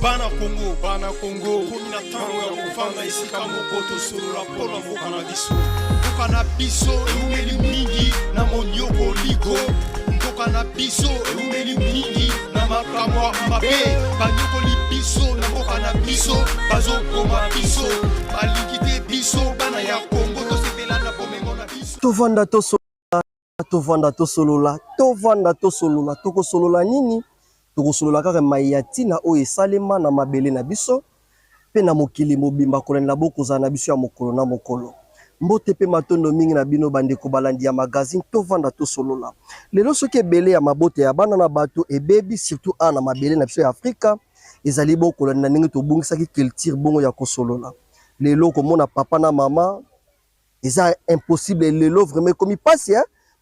Bana Congo, komina tango ya kufanga isika mokoto solola pona mboka na biso. Mboka na biso eumeli mingi na monyoko ligo. Mboka na biso eumeli mingi na makamwa mabe. Banyoko li biso na mboka na biso, bazokoma biso. Balikite biso bana ya Congo to sepela na bomengo na biso. Tovanda to solola, toko solola nini? Tokosolola kaka mayatina o esalema na mabele na biso pe na mokili mobimba kolela bokozala na biso ya mokolo na mokolo. Mbote pe matondo mingi na bino bandeko balandi ya magazine tovanda tosolola. Lelo soki ebele ya mabote ya bana na bato ebebi surtout na mabele na biso ya Afrika ezali bokolanda ndenge tobungisaki culture bongo ya kosolola. Lelo komona papa na mama eza impossible lelo vraiment komi pasi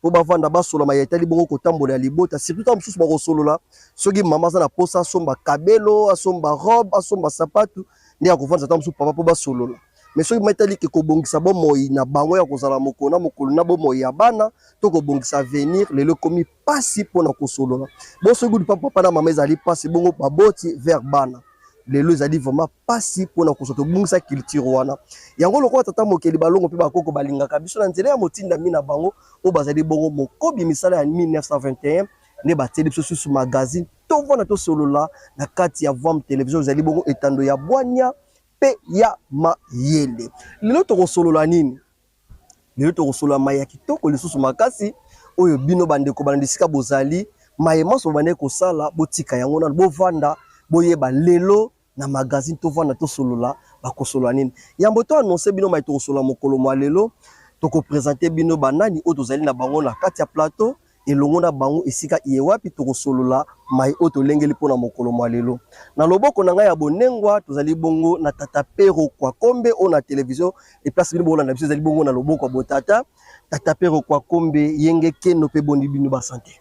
po bavanda basola mayetali bongo kotambola ya libota surtout ta mosusu bakosolola soki mama aza na posa asomba kabelo asomba robe asomba sapatu nde akovanda ta mosusu papa po basolola mais soki mayetali ke kobongisa bomoi na bango ya kozala mokolo na mokolo na bomoi ya bana to kobongisa avenir lelo komi pasi mpona kosolola bo soki papa na mama ezali pasi bongo baboti vers bana lelo ezali vraiment pasi mpona kosoto bungisa culture wana yango lokola tata mokeli balongo mpe bakoko balingaka biso na nzela ya motinda mi na bango oyo bazali bongo mokobi misala ya 1921 nde batieli biso susu magazine tovanda tosolola na kati ya Vam Television ezali bongo etando ya bwanya mpe ya mayele. Lelo tokosolola nini? Lelo tokosolola maya kitoko lisusu makasi oyo bino bandeko balandisika bozali mayemaso bande kosala botika yango na bovanda boyeba lelo na magazine tovanda tosolola bakosolola nini. Yambo to annoncer bino mai tokosolola mokolo mwa lelo toko présenter bino banani oyo tozali na bango na kati ya plateau elongo na bango esika yewapi tokosolola mai oyo tolengeli mpona mokolo mwa lelo. Na loboko na ngai ya bonengwa tozali bongo na tata Pero kwa kombe o na television e place bino bolanda biso ezali bongo na loboko ya botata tata Pero kwa kombe yenge keno pe bondi bino ba santé.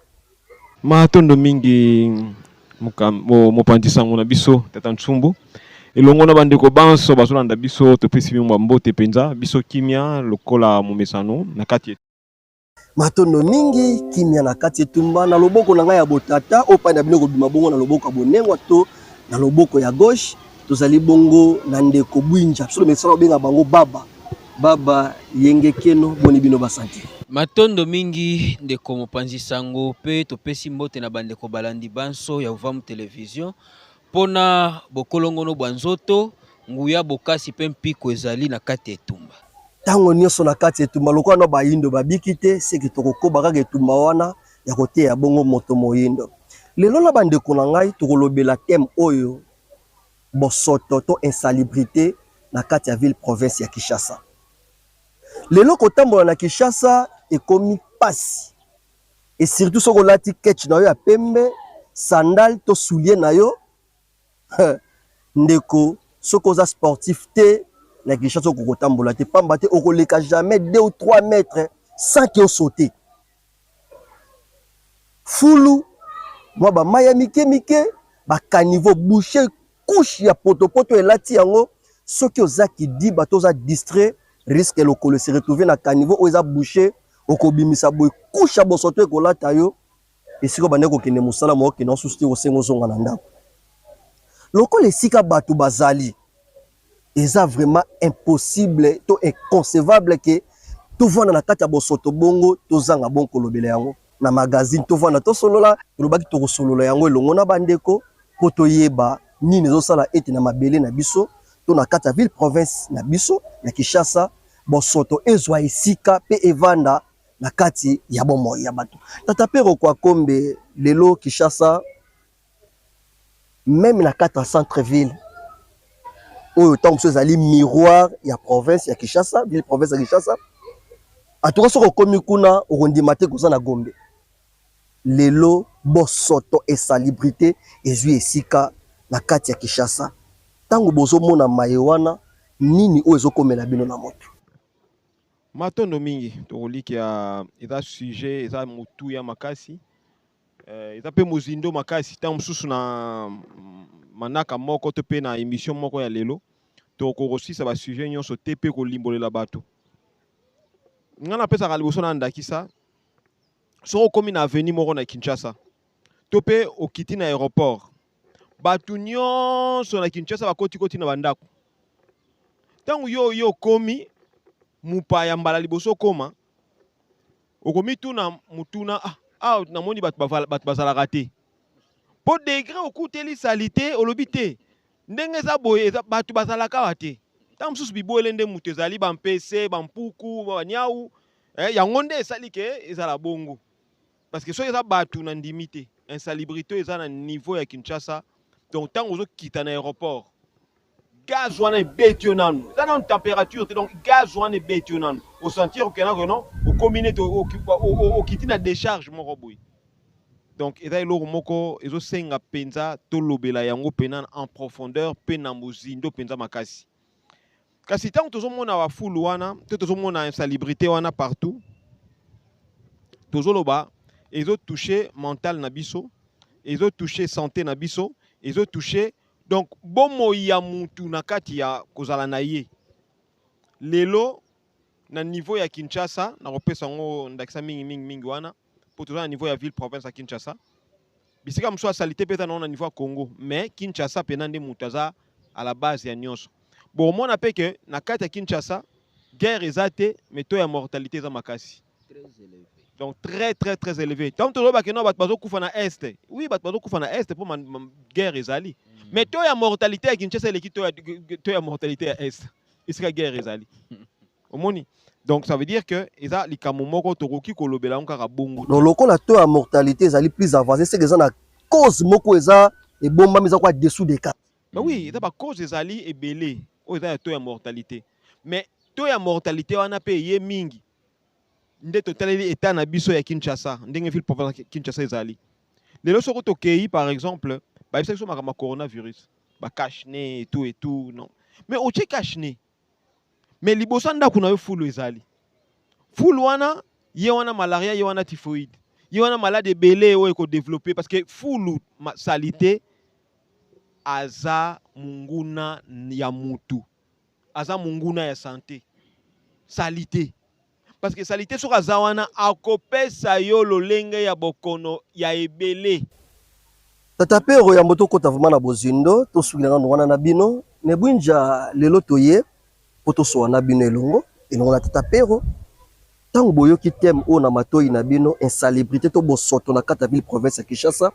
Matondo mingi mopanzisango na biso tata Ntsumbu elongo na bandeko banso bazolanda biso topesi bino mbote penza biso kimia lokola momesano na kati matondo mingi kimia na kati etumba na loboko na ngai ya botata opanda bino kobima bongo na loboko ya bonengwa to na loboko ya gauche tozali bongo na ndeko Bwinja biso mesana benga bango baba yenge keno boni bino basanti. Matondo mingi ndeko mopanzi sango pe topesi mbote na bandeko balandi banso ya Vam Television pona bokolongono bwanzoto nguya bokasi pe mpiko ezali na kati etumba. Tango nyonso na kati etumba lokola na bayindo babiki te seki tokokoba kaka etumba wana ya kote ya bongo moto moyindo. Lelo na bandeko na ngai tokolobela thème oyo bosoto to insalubrité na kati ya ville province ya Kinshasa. Lelo kotambola na Kinshasa ekomi pasi et surtout soko lati ketch na yo ya pembe sandal to soulier na yo ndeko soko za sportif te na Kinshasa kotambola te pamba te okoleka jamais 2 ou 3 mètres sans que sauter fulu moi ba maya mike ba caniveau boucher couche ya potopoto elati yango soki ozaki di bato za distrait risque lokolo se retrouver na caniveau oza boucher okobimisa boy couche bosoto ekolata yo esiko bande ko kende musala mo ke non susti o sengo zonga na ndako lokolo esika bato bazali eza vraiment impossible to inconcevable que tovanda na kati ya bosoto bongo tozanga bon kolobela yango na magazine tovanda tosolola lobaki tokosolola yango elongo na bandeko po toyeba nini ezosala ete na mabele na biso to na kati ya ville province na biso na Kinshasa bosoto ezwa esika pe evanda na kati ya bomoi ya bato. Tata Pero kwa kombe lelo Kinshasa même na kati ya centre ville oyo tant que ezali miroir ya province ya Kinshasa ville province ya Kinshasa atoka soko komi kuna okondima te koza na Gombe lelo bosoto insalubrité ezwi esika na kati ya Kinshasa tango bozomona maye wana nini oyo ezokomela bino na moto. Matondo mingi tokoliki ya eza sujet eza mutu ya makasi eza pe mozindo makasi tango mosusu na manaka moko to pe na émission moko ya lelo tokokosisa ba sujet nyonso te pe kolimbolela bato nga napesaka liboso na ndakisa soko komi na avenue moko na Kinshasa to pe okiti na aéroport bato nyonso na Kinshasa bakoti na bandako. Tango yo komi mupaya mbala liboso koma okomi tuna mutuna namoni bato bazalaka te. Po degré okuteli salite olobi te. Ndenge eza boye bato bazalaka wa te. Tango mosusu biboele nde mutu ezali bampese bampuku banyau yango nde esali ke ezala bongo. Parce que soki eza bato na ndimi te, insalubrité eza na niveau ya Kinshasa. Donc tango ozokita na aéroport gaz wana ebeti yo nanu eza nanu température te, donc gaz wana ebeti yo nanu osentir okendaka non okomi neti okiti na décharge moko boye. Donc eza eloko moko ezosenga mpenza tolobela yango mpena en profondeur mpe na mozindo mpenza makasi. Kasi ntango tozomona bafulu wana to tozomona insalubrité wana partout, tozoloba ezotouche mental na biso, ezotouche santé na biso, ezotouche donc bomoi ya mutu na kati ya kozala na ye. Lelo na niveau ya Kinshasa na kopesa ngo ndakisa mingi wana po tozala na niveau ya ville province ya Kinshasa. Bisika mso salite peta na niveau ya Congo, mais Kinshasa pena nde mutu aza à la base ya nyonso. Bon mona pe que na kati ya Kinshasa guerre ezate mais taux ya mortalité eza makasi. Très élevé. Donc très élevé. Tant que tu no bat bazo kufa na est. Oui, bat bazo kufa na est pour ma guerre ezali. Mais taux ya mortalité à Kinshasa le taux ya mortalité à est. Iska guerre ezali. Omoni. Donc ça veut dire que eza likambo moko tokoki kolobela nkaka bongo. Donc lokola taux ya mortalité ezali plus avancé, c'est que ça na cause moko eza et bomba mise quoi dessous des cas. Bah oui, eza ba cause ezali ebele. O eza taux ya mortalité. Mais taux ya mortalité wana pe ye mingi. Nde totaleli état na biso ya Kinshasa, ndenge ville province Kinshasa ezali. Lelo soko tokei par exemple, ba bisa so makama coronavirus, ba cache-nez et tout non. Mais o che cache-nez. Mais libosa ndako na yo fulu ezali. Fulu wana ye wana malaria, ye wana typhoïde. Ye wana malade belé o eko développer parce que fulu salité aza munguna ya mutu. Aza munguna ya santé. Salité. Parce que salité sur azawana akopesa yo lolenge ya bokono ya ebele. Tata pero ya moto kota vraiment na bozindo to sugina na wana na bino ne bwinja lelo toye poto so na bino elongo na tata pero tango boyo ki tem o na matoi na bino insalubrité to bosoto na kata ville province ya Kinshasa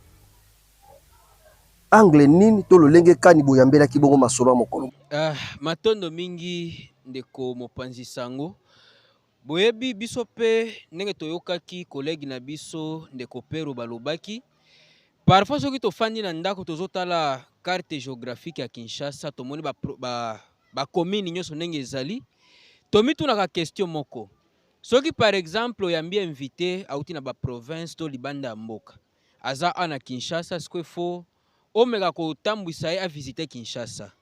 angle nini to lolenge kani boyambela ki bongo masolo mokolo. Matondo mingi ndeko mopanzi sango. Boyebi biso pe ndenge toyokaki collègue na biso ndeko pero balobaki parfois soki tofandi na ndako tozotala carte géographique ya Kinshasa tomoni ba commune nyonso ndenge ezali tomitunaka question moko soki par exemple oyambi invité auti na ba province to libanda ya mboka aza ana Kinshasa siko fo omeka kotambwisa ye a visiter Kinshasa.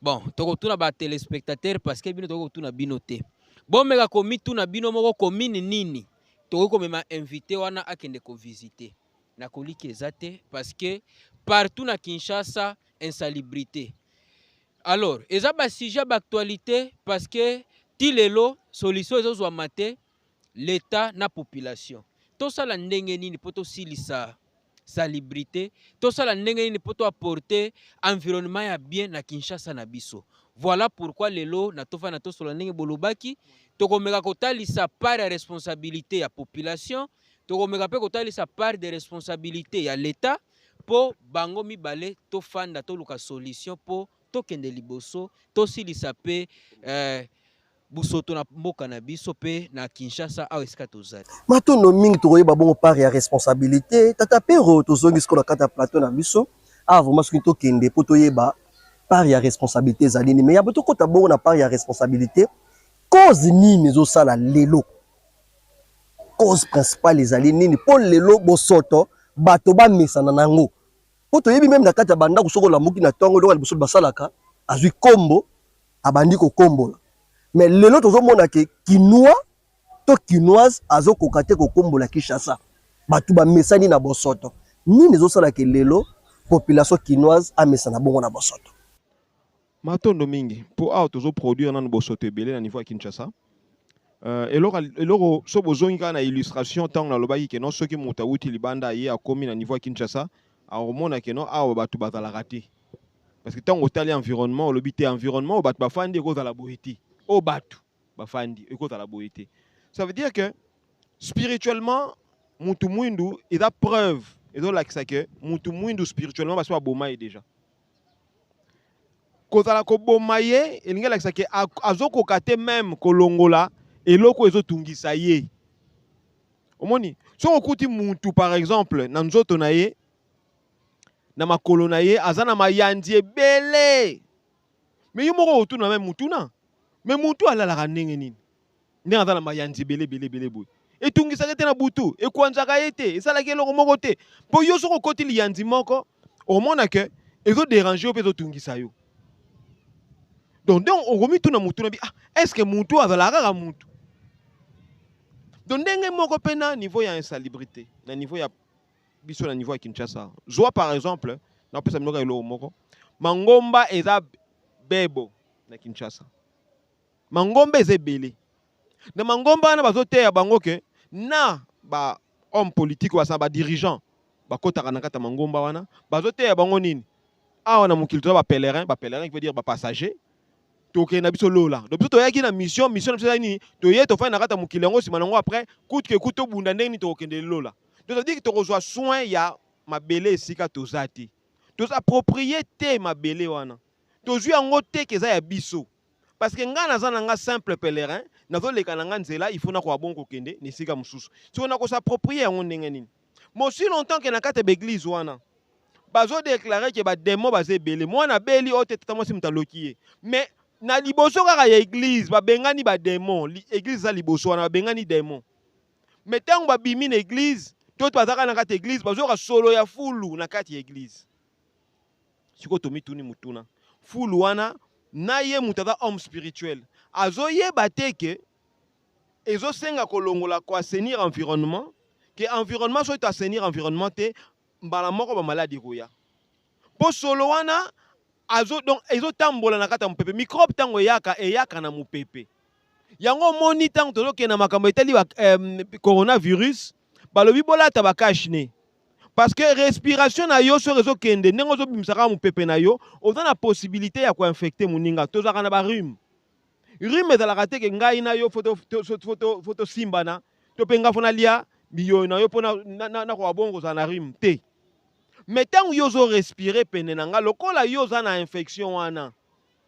Bon tokotuna ba téléspectateurs parce que bino tokotuna bino te. Bon mega komi tuna bino moko commune nini toko komema invité wana akende ko visiter na koliki ezate parce que partout na Kinshasa insalubrité. Alors eza ba sujet d'actualité parce que tilelo solution ezozwa mate l'état na population to sala ndenge nini poto silisa salubrité to sala ndenge nini poto apporter environnement ya bien na Kinshasa na biso. Voilà pourquoi lelo na tofa na tosola ndenge bolobaki tokomeka kotalisa part ya responsabilité ya population tokomeka pe kotalisa part de responsabilité ya l'état po bango mibale tofanda toluka solution po tokende liboso tosilisa pe busoto na mboka na biso pe na Kinshasa awa esika tozali. Matondo mingi tokoyeba bongo part ya responsabilité tata pero tozongi sikola kata plateau na biso vraiment soki tokende po toyeba part ya responsabilité ezali mais ya boto kota bongo na part ya responsabilité cause nini ezosala lelo cause principale ezali nini po lelo bosoto bato bamesana nango po toyebi même na kati ya bandako sokola moki na tongo loka liboso basalaka azwi kombo abandi kokombola mais lelo tozomona ke kinois to kinoise azokoka te kokombola Kinshasa bato bamesani na bosoto nini ezosala ke lelo population kinoise amesana bongo na bosoto. Matondo mingi pour auto produire na bosoto ebele na niveau ya Kinshasa. Eloko so bozongi na illustration tant na lobaki ke non soki muta wuti libanda ye akomi na niveau ya Kinshasa aomona ke no awa bato bazalaka te parce que ntango otali environnement olobi te environnement oyo bato bafandi ekozala boye te oyo bato bafandi ekozala boye te. Ça veut dire que spirituellement mutu mwindu eza preuve ezolakisa ke mutu mwindu spirituellement basi baboma ye déjà kozala koboma ye elingi elakisa ke azokoka te même kolongola eloko ezotungisa ye. Omoni soki okuti mutu par exemple na nzoto na ye na makolo na ye aza na mayandi ebele me yo moko otuna me mutuna me mutu alalaka ndenge nini ndenge aza na mayandi ebele boye etungisaka te na butu ekwanzaka ye te esalaki eloko moko te mpo yo soki okoti liyandi moko omona ke ezoderange yo mpe ezotungisa yo. Donc okomituna mutu na bi est ce que mutu azalaka kaka mutu. Donc ndenge moko mpe na niveau ya insalubrité na niveau ya biso na niveau ya Kinshasa zwa par exemple napesa minoka eloko moko mangomba eza bebo na Kinshasa mangomba eza ebele na mangomba wana bazoteya bango ke na ba homme politique basa ba dirigeant bakotaka na kata mangomba wana bazoteya bango nini awa na mokili toza ba pèlerin qui veut dire ba passager toke na biso lola donc biso toyaki na mission na biso nini toye tofai na kata mokili yango nsima nango après coûte que coûte tobunda ndenge nini tokokende lola. Donc ça veut dire que tokozwa soin ya mabele esika toza te tozapproprie te mabele wana tozwi yango te keza ya biso parce que nga naza na nga simple pèlerin nazoleka na nga nzela il faut na kwa bon kokende ni sika mususu so na ko s'approprier yango ndenge nini mo si longtemps que na kata l'église wana bazo déclarer que ba démon baze belé moi na beli ote tata si mutalokiye mais na liboso kaka ya église ba bengani ba démon église za liboso wana ba bengani démon mais tango ba bimi na église tout bazaka na kata église bazo ka solo ya fulu na kati ya église siko tomituni mutuna fulu wana na ye mutaza homme spirituel azoyeba te ke ezosenga kolongola ko assainir environnement ke environnement so to assainir environnement te mbala moko ba maladie koya po solo wana donc ezotambola na kata mupepe microbe tango eyaka na mupepe yango moni tango tozokena makambo etali coronavirus balobi bolata bakashne parce que respiration na yo so ezokende ndenge ozobimisaka mupepe na yo oza na possibilité ya koinfecte moninga tozaka na barhume rhume ezalaka te ke ngai na yo foto simbana to mpe nga fona lia biyo na yo mpo na koba bongo kozala na rhume te mais ntango yo ozorespire pene na nga lokola yo oza na infection wana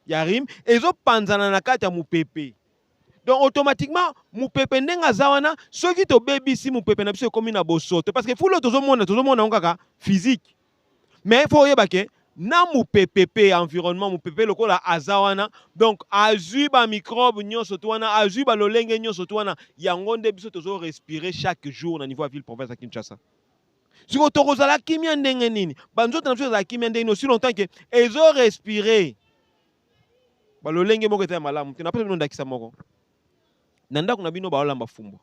ya rhume ezopanzana na kati ya mupepe donc automatiquement mupepe ndenge aza wana soki tobebisi mupepe na biso ekomi na bosoto parce que fulo tozomona ngo kaka physique mais faut oyeba ke na mupepe pe environnement mupepe lokola aza wana donc azwi ba microbe nyonso to wana azwi ba lolenge nyonso to wana yango nde biso tozo respirer chaque jour na niveau ya ville province ya Kinshasa. Siko tokozala kimia ndenge nini banzoto na biso za kimia ndenge aussi longtemps que ezo respirer ba lolenge moko eta malamu te na pesa bino ndakisa moko na ndako na bino baolamba fumbwa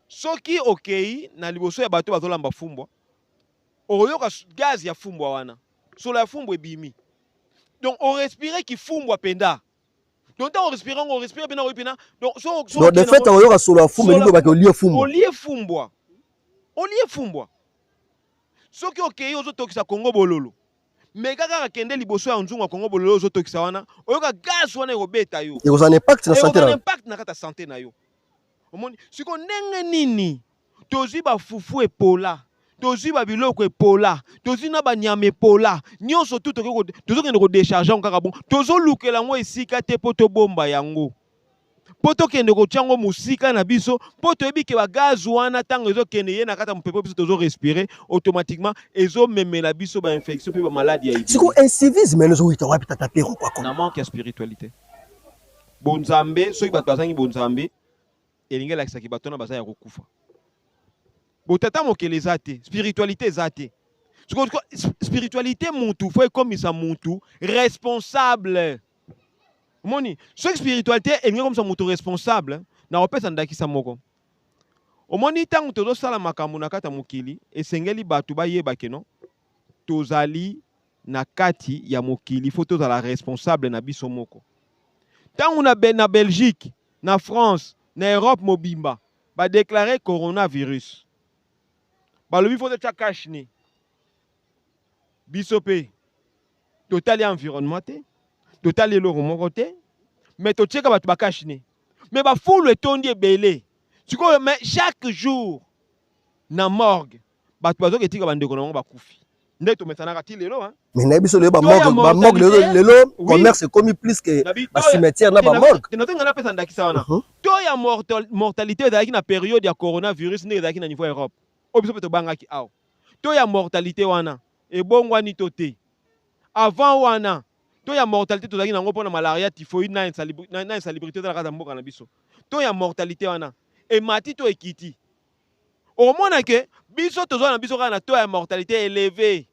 soki okei na liboso ya bato bazolamba fumbwa oyoka gaz ya fumbwa wana solo ya fumbwa ebimi donc on respire ki fumbwa penda donc on respire penda oyipina donc donc de fait oyoka solo ya fumbwa lingo baki olie fumbwa soki okei ozotokisa Kongo bololo mais kaka kende liboso ya nzungu Kongo bololo ozotokisa wana oyoka gaz wana ekobeta yo ekozana impact na santé na impact na kata santé na yo omoni siko ndenge nini tozwi bafufu epola tozwi babiloko epola tozwi na banyama epola nyonso tu tozokende kodécharge yango kaka bon tozolukela yango esika te mpo tobomba yango mpo tokende kotia yango mosika na biso mpo toyebi ke bagaz wana ntango ezokende ye na kata mopepe biso tozorespire automatiquement ezomemela biso bainfection mpe bamaladi ya ibi siko incivisme ezowita wapi tata pero kwako na manque ya spiritualité bonzambe soki bato bazangi bonzambe elingi elakisaki bato na baza ya kokufa botata mokele eza te spiritualité eza te spiritualité mutu fo ekomisa mutu responsable moni soki spiritualité elingi ekomisa mutu responsable na kopesa ndakisa moko omoni ntango tozosala makambo na kati ya mokili esengeli bato bayeba keno tozali na kati ya mokili fo tozala responsable na biso moko ntango na Belgique na France na Europe mobimba ba déclarer coronavirus balobi fo totia kashne biso pe total environnement te total eloko moko te mais totieka bato bakashine mais bafulu etondi ebele sikoyo mais chaque jour na morgue bato bazoketika bandeko na bango bakufi nde tomesanaka ti lelo mais na biso lelo ba morgue lelo commerce ekomi plus que ba cimetière na ba morgue tenotenga napesa ndakisa wana to ya mortalité ezalaki na période ya coronavirus ndenge ezalaki na niveau ya Europe oyo biso mpe tobangaki awa to ya mortalité wana ebongwani to te avant wana to ya mortalité tozalaki nango mpona malaria typhoïde na insalubrité ezalaka za mboka na biso to ya mortalité wana emati to ekiti omona ke biso tozwa na biso kaka na to ya mortalité élevée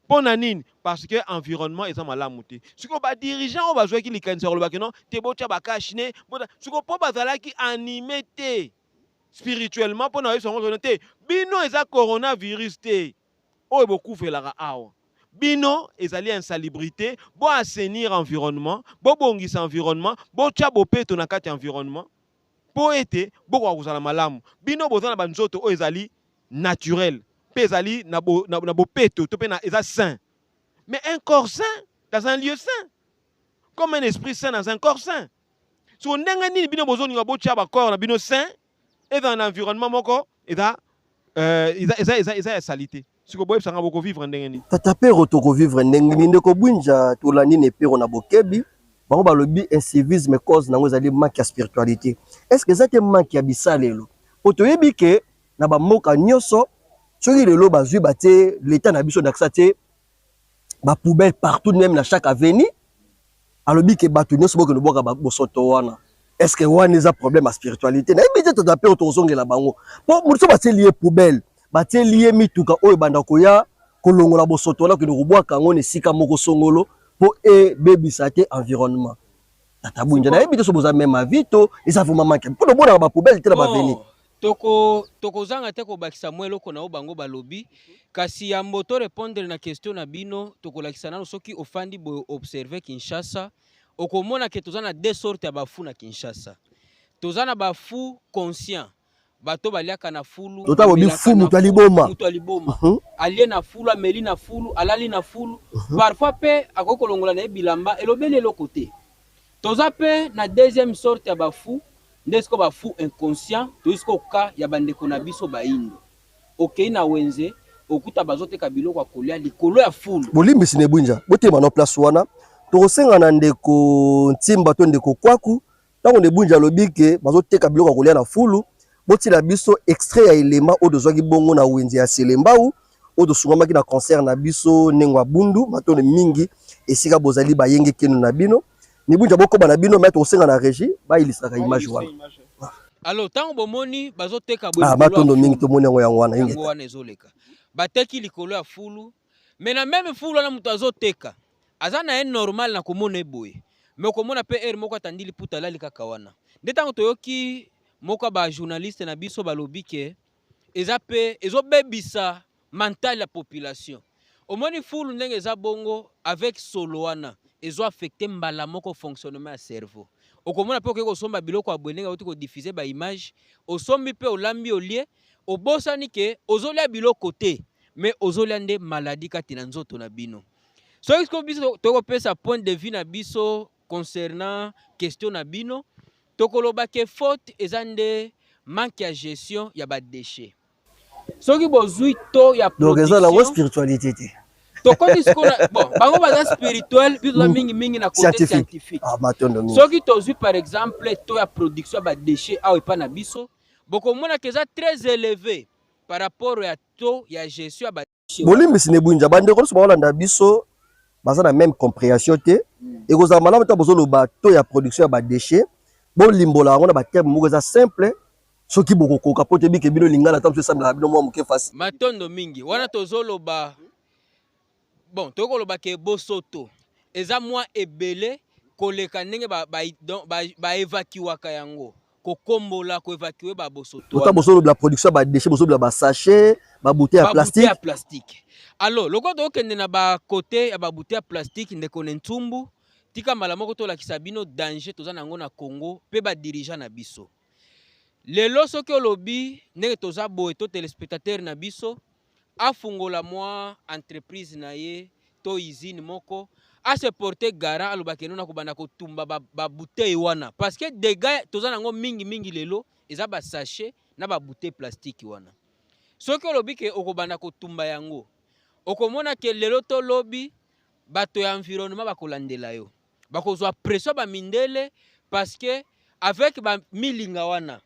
mpona nini parce que environnement eza malamu te sikoyo badirigeant oyo bazwaki likanisi ya kolobaki non te botya bakashine sikoyo mpo bazalaki anime te spirituellement mpona bayebisa yango te bino eza coronavirus te oyo bokufelaka awa bino ezali insalubrité bo assainir environnement bobongisa environnement botya bopeto na kati ya environnement mpo ete bokoka kozala malamu bino boza na banzoto oyo ezali naturel mpe ezali na bopeto to mpe eza sain mais un corps sain dans un lieu sain comme un esprit sain dans un corps sain so ndenge nini bino bozoninga botya bacorps na bino sain eza na environnement moko eza ya salite siko boyebisanga bokovivre ndenge nini tata pero tokovivre ndenge nini ndeko bwinja tolandi na epero na bokebi bango balobi incivisme cause nango ezali manque ya spiritualité est-ce que eza te manque ya bisalelo po toyebi ke na bamboka nyonso soki lelo bazwi batie l'état na biso ndakisa te bapoubelle partout même na chaque avenue alobi ke bato nyonso bokende boka bosoto wana est-ce que wana eza problème ya spiritualité nayebi te tata pero tokozongela bango po moto so batie lie poubelle batie lie mituka oyo banda koya kolongola bosoto wana kende kobwaka yango na esika moko songolo po ebebisa te environnement tata bwinja nayebi te so boza meme avi to eza vraiment manke mpo nobonaka bapoubelle te na baveni tokozanga te kobakisa mwa eloko na oyo bango balobi kasi ya mboto répondre na question na bino tokolakisa nano soki ofandi boye observe Kinshasa okomona ke toza na deux sortes ya bafu na Kinshasa toza na bafu conscient bato baliaka na fulu tota bobi fu mutu aliboma alie na fulu ameli na fulu alali na fulu parfois pe akokolongola na bilamba elobeli eloko te toza pe na deuxième sorte ya bafu ndesiko bafu inconscient toisiko ka ya bandeko na biso baindo okei na wenze okuta bazoteka biloko ya kolia likolo ya fulu bolimbisi ne bwinja botema na place wana tokosenga na ndeko ntimba to ndeko kwaku ntango nde bwinja alobi ke bazoteka biloko ya kolia na fulu botila biso extrait ya elema oyo tozwaki bongo na wenze ya selembau oyo tosungamaki na concert na biso ndenge bundu matondo mingi esika bozali bayenge keno na bino ni bwinja bokoba na bino mais tokosenga na régie bayilisaka image wana alors tango bomoni bazoteka matondo mingi tomoni yango wana yango wana ezoleka bateki likolo ya fulu mais na même fulu wana moto azoteka aza na ye normal na komona eboye mais okomona pe ere moko atandi liputa alali kaka wana nde ntango toyoki moko ba journaliste na biso balobi ke eza pe ezobebisa mental ya population omoni fulu ndenge eza bongo avec solo wana ezo affecté mbala moko fonctionnement ya cerveau okomona pe okeko somba biloko abwendenga oti ko diffuser ba image osombi pe olambi olie obosani ke ozolia biloko te mais ozolia nde maladie kati na nzoto na bino so esko biso tokopesa point de vue na biso concernant question na bino tokoloba ke faute eza nde manque ya gestion ya ba déchets soki bozwi to ya donc eza la spiritualité te tokoni sikona bon bango baza spirituel biso mingi na côté scientifique soki tozwi par exemple to ya production ya ba déchets awa epa na biso bokomona ke eza très élevé par rapport ya to ya gestion ya ba déchets bolimbisi ne bwinja bandeko nyonso baolanda biso baza na même compréhension te ekozala malamu ta bozoloba to ya production ya ba déchets bolimbola yango na baterme moko eza simple soki bokokoka po tebi ke bino lingana ta mosu esambela bino mwa moke fasi matondo mingi wana tozoloba bon tokoloba ke bosoto eza mwa ebele koleka ndenge baevakiwaka yango kokombola koevacue babosoto tota bozoloba production ba déchets bozoloba ba sachet ba bouteille ya plastique alors loko tokende na ba côté ya ba bouteille ya plastique ndeko ntumbu tika mbala moko tolakisa bino danger toza nango na Congo pe ba dirigeant na biso lelo soki olobi ndenge toza boye to téléspectateur na biso afungola mwa entreprise na ye to usine moko a se porter garant alobaki nona kobanda kotumba ba bouteille wana parce que dégâts toza nango mingi lelo eza ba sachet na ba bouteille plastique wana soki olobi ke okobanda kotumba yango okomona ke lelo to lobi bato ya environnement bakolandela yo bakozwa pression ba mindele parce que avec ba milinga wana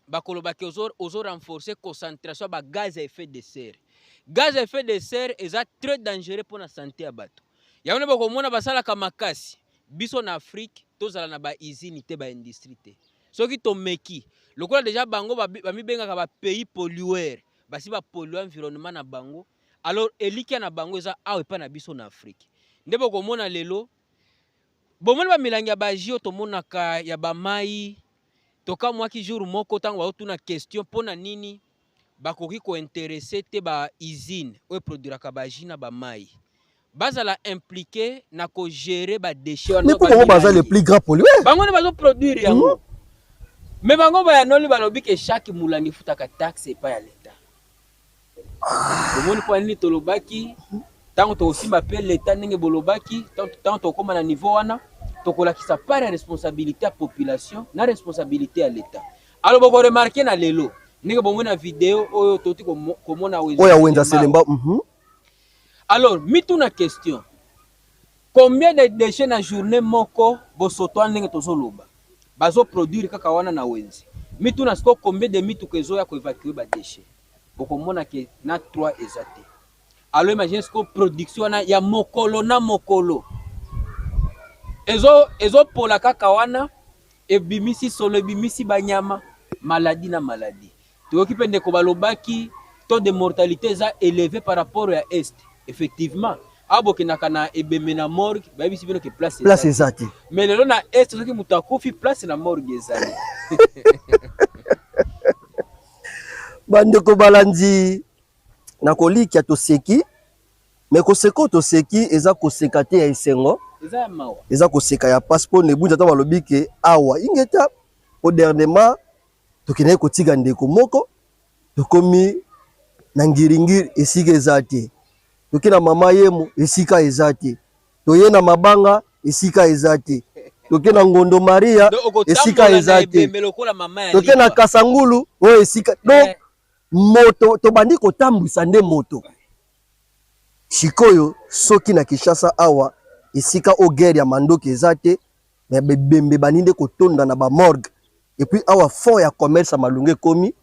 bakoloba ke ozo renforcer concentration ba gaz à effet de serre. Gaz à effet de serre est très dangereux pour la santé à bato. Ya on bakomona basala ka makasi biso na Afrique tozala na ba usine te ba industrie te. Soki to meki lokola déjà bango ba mi benga ka ba pays pollueur basi ba polluer environnement na bango alors elikia na bango eza awe pa na biso na Afrique. Nde bakomona lelo bomona ba milangi ya ba jio to monaka ya ba mai toka mwaki jour moko tango baotuna question pona nini bakoki kointeresse te ba usine oyo produiraka ba jus na ba mai bazala impliqué na ko gérer ba déchets wana. Mais pourquoi baza le plus grand pollueur? Bango ne bazo produire yango. Mais bango ba yanoli balobi ke chaque mulangi futaka taxe pa ya l'État. Bomoni kwa nini tolobaki tango to osimba pe l'État ndenge bolobaki tango to koma na niveau wana tokolakisa part ya responsabilité à population na responsabilité à l'État. Alors boko remarquer na lelo ndenge bomoni na vidéo oyo toti komona wezo oya wenza selemba. Alors mitu na question combien de déchets na journée moko bosoto ndenge tozoloba bazo produire kaka wana na wenzi mitu na siko combien de mitu kezo ya ko évacuer ba déchets bokomona ke na 3 ezate. Alors imagine siko production na ya mokolo na mokolo ezo pola kaka wana ebimisi solo ebimisi banyama maladie na maladie toyoki pe ndeko balobaki taux de mortalité eza élevé par rapport à est effectivement abokendaka na ebembe na morgue bayebisi bino ke place ezati mais lelo na est soki moto akufi place na morgue ezali. bandeko balandi na kolikia toseki mais koseko toseki eza koseka te ya esengo eza koseka ya passeport nebunja ta balobi ke awa ingeta au dernièrement tokende kotika ndeko moko tokomi na ngiringiri esika eza te toke na mama yemo esika eza te toye na mabanga esika eza te toke na ngondo maria esika eza te toke na kasangulu oyo esika donc moto tobandi kotambwisa nde moto sikoyo soki na Kinshasa awa esika o guerre ya mandoki eza te mais bembe baninde kotonda na ba morgue et puis awa fond ya commerce malunge komi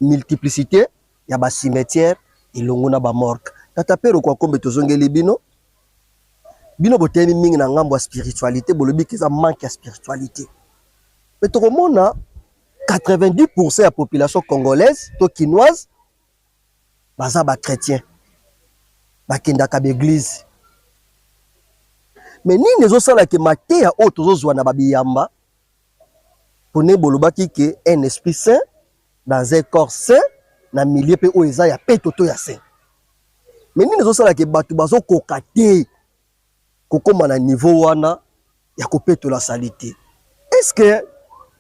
multiplicité ya ba cimetière elongo na ba morgue tata pero kwa kombe tozongeli bino botemi mingi na ngambo ya spiritualité bolobi kiza manque ya spiritualité mais tokomona 90% ya population congolaise to kinoise baza ba chrétien bakendaka ba église. Mais nini ezosala ke mateya oyo tozozwa na babiyamba pone bolobaki ke un esprit saint dans un corps saint na milieu pe oyo eza ya petoto ya saint. Mais nini ezosala ke bato bazokoka te kokoma na niveau wana ya kopetola salite. Est-ce que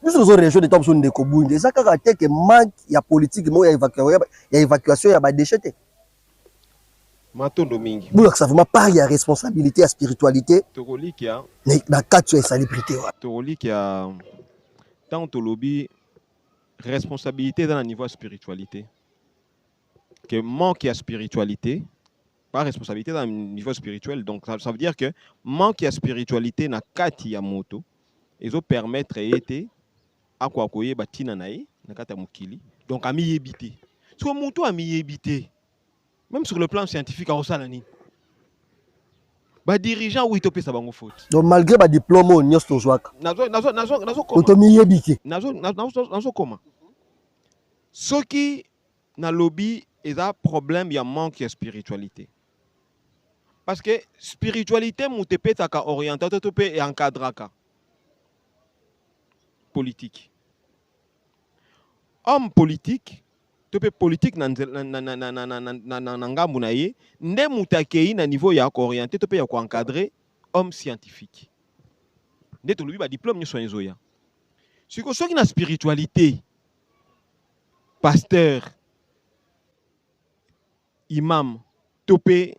biso tozo région de Tamso ndeko bunde eza kaka te ke manque ya politique mo ya évacuation ya ba déchets te. Matondo mingi. Boulak ça vraiment part ya responsabilité ya spiritualité. Tokolikia. Na katso ya salubrité wa. Tokolikia tant tolobi responsabilité dans le niveau de spiritualité. Que manque ya spiritualité, pas responsabilité dans le niveau spirituel. Donc ça veut dire que manque ya spiritualité na kati ya moto ezo permettre ete akwa koye batina nae na kata mukili. Donc ami yebité. So moto ami yebité. Même sur le plan scientifique, on sait nani. Ba dirigeant ou itopé sa bango faute. Donc malgré ba diplôme on nyos tozwaka. Nazo comment. Otomi yebiki. Nazo comment. Soki na lobby eza problème ya manque de spiritualité. Parce que spiritualité mutepe taka orienté tope et encadraka. Politique. Homme politique tope politique na ngambu na ye nde mutakei na niveau ya ko orienté tope ya ko encadrer homme scientifique nde to lubi ba diplôme nyo ezoya siko soki na spiritualité pasteur imam topé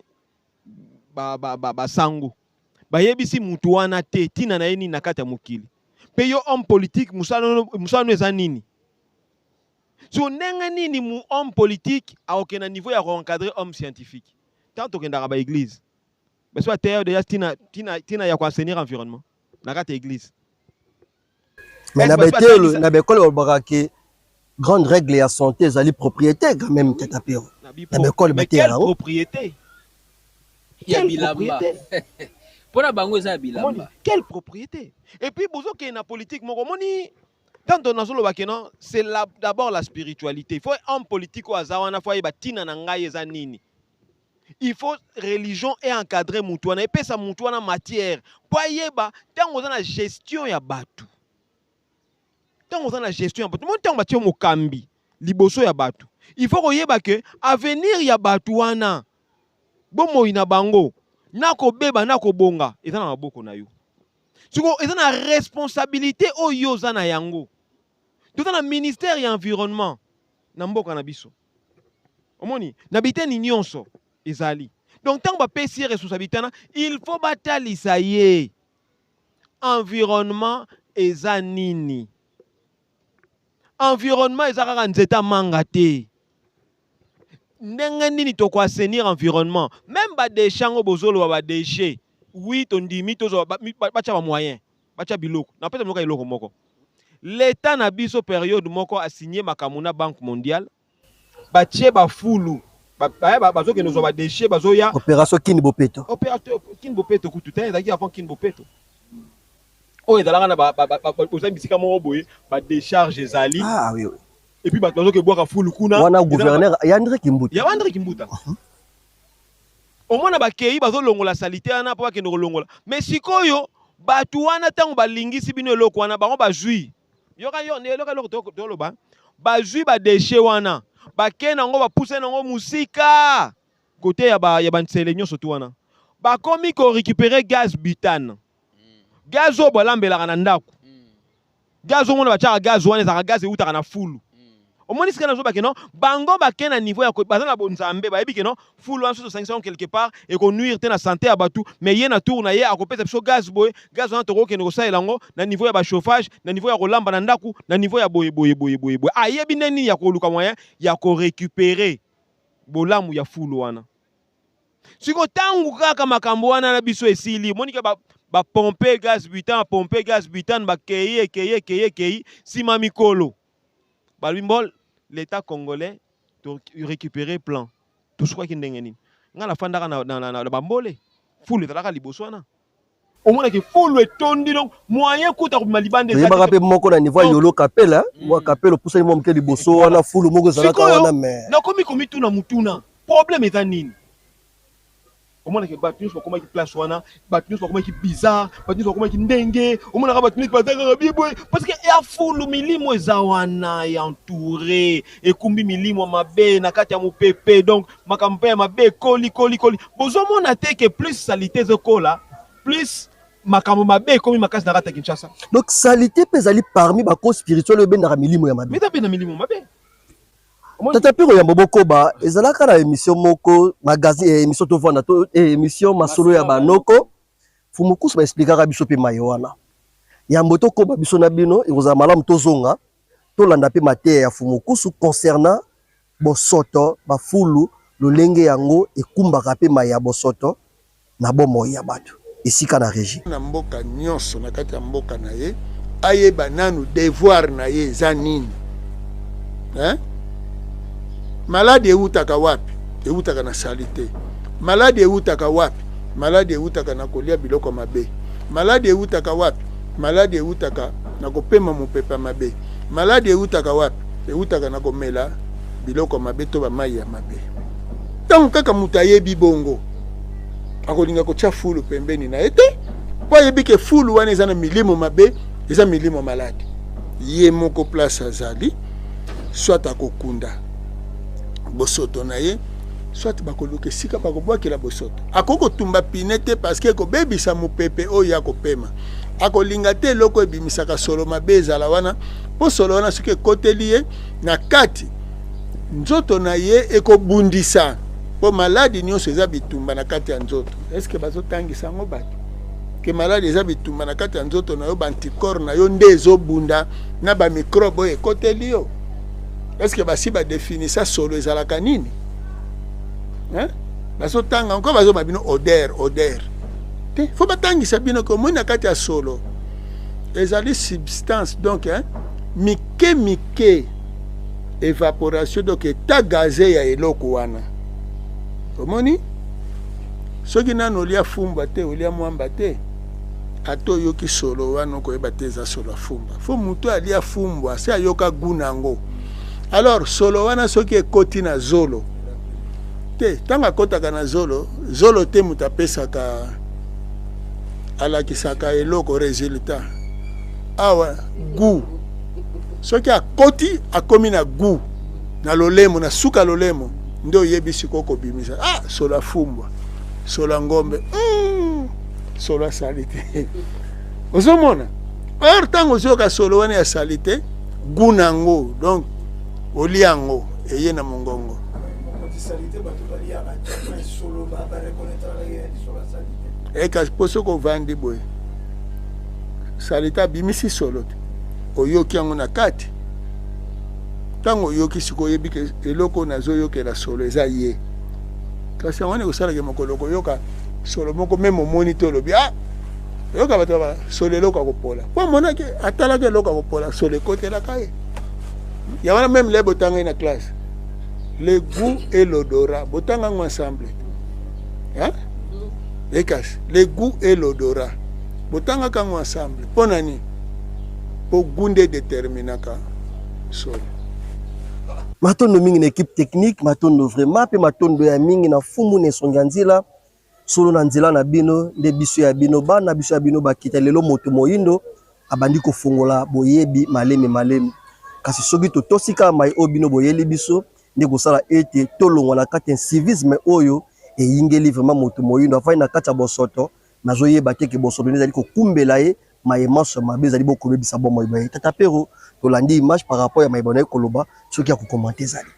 ba sango bayebisi mutu wana te tina na yeni nakata mukili pe yo homme politique musano eza nini so ndenge nini mu homme politique aokena niveau ya encadrer homme scientifique tant tokendaka ba église parce que terre déjà tina ya ko enseigner environnement nakata église mais na bekole olbaka grande règle ya santé ezali propriété quand même tetapero na bekole quelle propriété ya bilamba pona bango eza bilamba quelle propriété et puis bozo ke na politique moko moni tant on azolo bakena c'est d'abord la spiritualité il faut un politique ou azawana faut yeba tina na ngai eza nini il faut religion et encadrer mutuana et pesa mutuana matière po yeba tant on na gestion ya batu tant on na gestion ya batu mon tant batio mokambi liboso ya batu il faut koyeba que avenir ya batu wana bomo ina bango nako beba nako bonga eza na maboko na yo siko eza na responsabilité oyo za na yango tout na ministère ya environnement na mboka na biso omoni na biteni nyonso ezali donc tant ba pesi responsabilité na il faut batalisa ye environnement eza nini environnement eza kaka nzeta manga te ndenge nini to ko assainir environnement même ba déchango bozolo ba déchet oui to ndimi to bacha ba moyen bacha biloko na pesa moko iloko moko l'état na biso période moko a signé makamuna banque mondiale bache ba fulu bazo ke nozo ba déchet bazo ya opération Kinbopeto kutu te ezaki avant Kinbopeto o ezalaka na ba bisika moko boye ba décharge ezali ah oui et puis bazo ke boka fulu kuna wana gouverneur ya André Kimbuta au moins ba kei bazo longola salité ana pa ke no longola mais sikoyo batu wana tango balingisi bino eloko wana bango bazui yoka yo ne eloko to loba bazui ba déchet wana ba kena ngo ba pousser ngo musika côté ya ba nsele nyonso to wana ba komi ko récupérer gaz butane gaz o balambela na ndako gaz o mona ba tchaka gaz wana za gaz eutaka na fulu omoni sikana zo bakeno bango bakena niveau ya bazana bonzambe bayebi keno fulu wana so sanction quelque part et ko nuire te na santé ya batu mais ye na tour na ye akopesa biso gaz boy gaz wana toko keno ko saelango na niveau ya ba chauffage na niveau ya kolamba na ndaku na niveau ya boye ayebi neni ya ko luka moyen ya ko récupérer bolamu ya fulu wana siko tangu kaka makambo wana na biso esili moni ke ba pomper gaz butane ba kei sima mikolo balumbol l'état congolais to récupérer plan tout ce qui ndenge nini ngala fandaka na bambole fulu talaka liboso wana omona ke fulu etondi donc moyen kuta ko malibande za ba moko na niveau yolo kapela wa kapelo pusa mo mke liboso wana fulu moko zalaka wana mais na komi tuna mutuna problème est nini omona ke batuniso bakoma ki place wana batuniso bakoma ki bizarre batuniso bakoma ki ndenge omona ka batuniso bataka biboy parce que ya fulu milimo eza wana ya entouré ekumbi milimo mabe na kati ya mopepe donc makambo ya mabe koli bozomona te ke plus salité zokola plus makambo mabe komi makasi na kati ya Kinshasa donc salité pezali parmi ba cause spirituelle bendaka milimo ya mabe mais tape na milimo mabe tata piro ya bobokoba ezalaka na émission moko magazine émission to vanda to émission masolo ya banoko fumukusu ba expliquera biso pe mayowana ya mboto ko ba biso na bino ekozala malamu tozonga to landa pe matière ya fumukusu concernant bosoto ba fulu lolenge yango ekumbaka pe maya bosoto na bomo ya bato esika na régie na mboka nyonso na kati ya mboka na ye ayeba nanu devoir na ye za nini malade eutaka wapi eutaka na salite malade eutaka wapi malade eutaka na kolia biloko mabe malade eutaka wapi malade eutaka na kopema mopepa mabe malade eutaka wapi eutaka na komela biloko mabe to ba mai ya mabe tangu kaka mutu ayebi bongo akolinga kotia fulu pembeni na ete po ayebi ke fulu wana eza na milimo mabe eza milimo malade ye moko place azali soit akokunda bosoto na ye soit bakoluka sika bakobwakela bosoto akoko tumba pinete parce que ko bebisa mopepe oyo akopema akolinga te eloko ebimisaka solo mabe ezala wana po solo wana soki ekoteli ye na kati nzoto na ye ekobundisa po maladi nyonso eza bitumba na kati ya nzoto. Est-ce que bazotangisa yango bato ke maladi eza bitumba na kati ya nzoto na yo, banticorps na yo nde ezobunda na bamicrobe oyo ekoteli yo? Est-ce que basi badefinisa solo ezalaka nini? Bazotanga encore bazoba bino odeur te fo batangisa bino ke omoni na kati ya solo ezali substance donc mike évaporation donc eta gazé ya eloko wana. Omoni soki nano olia fumba te olia mwamba te ata oyoki solo wana okoyeba te eza solo afumba. Fo mutu alia fumbwa se ayoka gu nango. Alors solo wana soki ekoti na zolo te ntango akotaka na zolo te mutu apesaka alakisaka eloko résultat awa gu. Soki akoti akomi na gu na lolemo na suka lolemo nde oyebi siko kobimisa solo afumbwa solo ngombe solo asali te. Ozomona or ntango ozoyoka solo wana ya sali te gu nango donc olia yango eye na mongongo. Kasi po soki ovandi boye salite abimisi solo te oyoki yango na kati. Ntango oyoki siko oyebi ke eloko nazoyokela solo eza ye. Kasi yango wana ekosalaka mokolo koyoka solo moko meme omoni te olobi oyoka bato solo eloko akopola po omonaki atalaka eloko akopola solo ekotelaka ye. Ya wana même le botanga na classe le goût et l'odorat botanga ngo ensemble Ekas, le goût et l'odorat botanga kango ensemble po nani po gunde déterminaka solo. Matondo mingi na équipe technique, matondo vraiment pe matondo ya mingi na fumu ne songanzila solo na nzela na bino nde biso ya bino bana biso ya bino bakita lelo moto moyindo abandi kofungola boyebi malemi kasi soki totosika mai obino boyeli biso nde kosala ete tolongwa na kati ya civisme oyo eyingeli vraiment moto moyindo afai na kati ya bosoto nazoyeba te ke bosoto ezali kokumbela ye mayemanso mabe ezali bokobebisa bomoi boye tata pero tolandi image par rapport ya mayeba na koloba soki ya kokomante ezali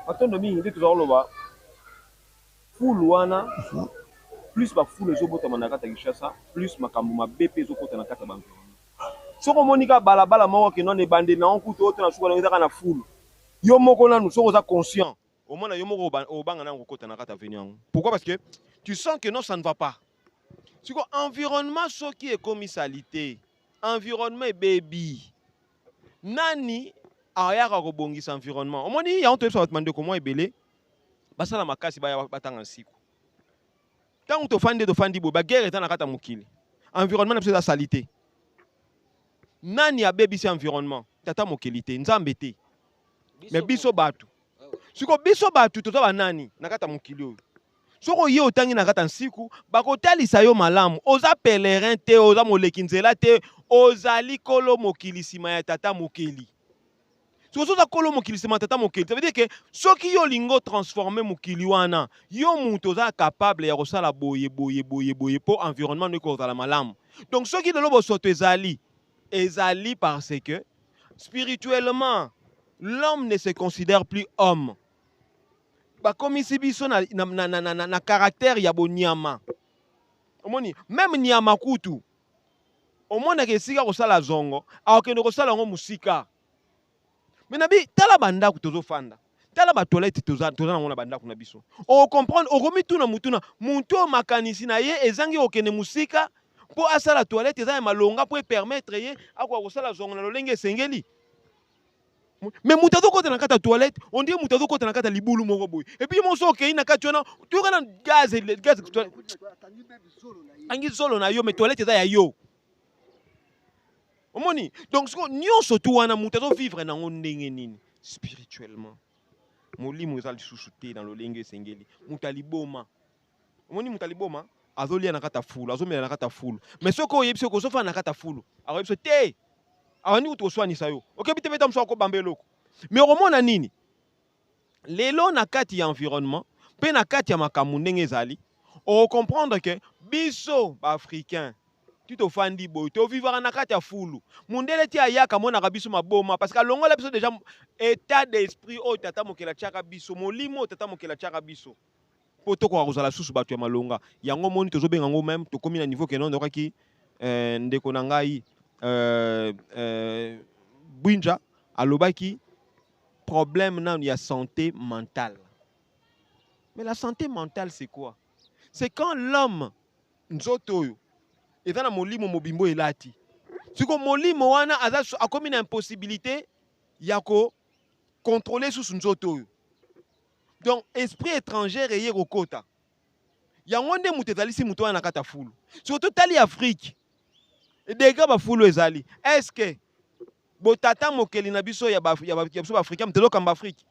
matondo mingi nde tozakoloba fulu wana plus bafulu ezobotama na kati ya Kinshasa plus makambo mabe mpe ezokota na kati ya bango. Soko omonika balabala moko kino na ebande na onkutu oyo na suka na ezaka na fulu yo moko nanu soko oza conscient omona yo moko obanga nango kokota na kati ya venu yango. Pourquoi? Parce que tu sens que non, ça ne va pas. Siko environnement soki ekomi salite environnement ebebi nani ayaka kobongisa environnement omoni ya onto yebisa batmande ko mo ebele basala makasi batanga nsiku tango tofandi bo bagere eta na kata mokili environnement na biso eza salite nani abebisi environnement tata mokili te nzambe te mais biso batu siko biso batu toza banani na kata mokili oyo soko ye otangi na kata nsiku bakotalisa yo malamu oza pèlerin te oza moleki nzela te ozali kolo mokili sima ya tata mokili. Soko soza kolo mokili sima ya tata mokili ça veut dire que soki yo lingo transformer mokili wana yo mutu oza capable ya kosala boye po environnement no ekozala malamu. Donc soki lelo bosoto ezali parce que spirituellement l'homme ne se considère plus homme. Bakomisi biso na caractère ya bonyama. Omoni même nyama kutu. Omona ke sika kosala zongo, akende kosala ngo musika. Menabi tala banda kutozo fanda. Tala ba toilette toza na mona banda kuna biso. O comprendre o komi tuna mutuna muntu makanisi na ye ezangi okende musika po asala toilette eza malonga po permettre ye akwa kosala zongo na lolenge sengeli. Mais mutazo kote na kata toilette, on dit mutazo kote na kata libulu moko boy. Et puis mon so okay na kati wana, tu kana gaz angi solo na yo mais toilette za ya yo. Omoni. Donc ce nyonso tu wana mutazo vivre na ndenge nini spirituellement. Molimo za lisusuté dans lolenge sengeli. Mutaliboma. Omoni mutaliboma azolia na kata fulu, azomela na kata fulu. Mais soko yebise ko sofa na kata fulu. Ayebise te awani utoswanisa yo okebite beta mso akobamba eloko mais omona nini lelo na kati ya environnement pe na kati ya makambo ndenge ezali o comprendre que biso ba africain tu tofandi boy to vivre na kati ya fulu mundele ti ayaka mona ka biso maboma parce que longola biso déjà état d'esprit o tata mokela chaka biso molimo tata mokela chaka biso po to ko kozala susu bato ya malonga yango moni tozo benga ngo même to komi na niveau que non ndokaki ndeko na ngai Bwinja alobaki problème na ya santé mentale. Mais la santé mentale c'est quoi? C'est quand l'homme nzoto yo eza na molimo mobimbo elati. Siko molimo wana aza akomi na impossibilité ya ko contrôler sous nzoto yo. Donc esprit étranger eye kokota. Yango nde mutu ezali si mutu wana kata fulu. Surtout tali Afrique. Dega ba fulu ezali. Est-ce que botata mokeli na biso ya biso africain mtezo kamba Afrique.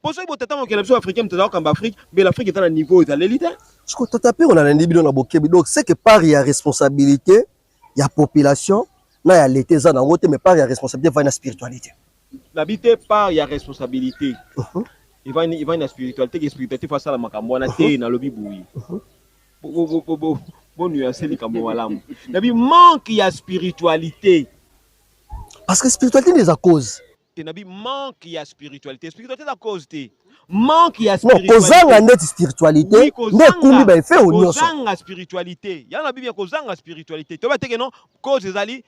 Poso botata mokeli na biso africain mtezo kamba Afrique, mais l'Afrique est à un niveau ezali l'élite. Ce que tata pe on a ndi bino na bokebi. Donc c'est que par ya responsabilité, ya population, na ya l'été za na ngote mais par ya responsabilité va na spiritualité. L'habité par ya responsabilité. Il va une spiritualité qui spiritualité face à la makambo na te na lobi boui. Bon nuancer les kambo malamu. Nabi manque ya spiritualité. Parce que spiritualité n'est à cause. Nabi manque ya spiritualité. Spiritualité la cause te. Manque ya spiritualité. Non, kozanga ndeti spiritualité. Ne kumbi ba fait au nyonso. Kozanga spiritualité. Ya na Bible kozanga spiritualité. To ba te que non cause ezali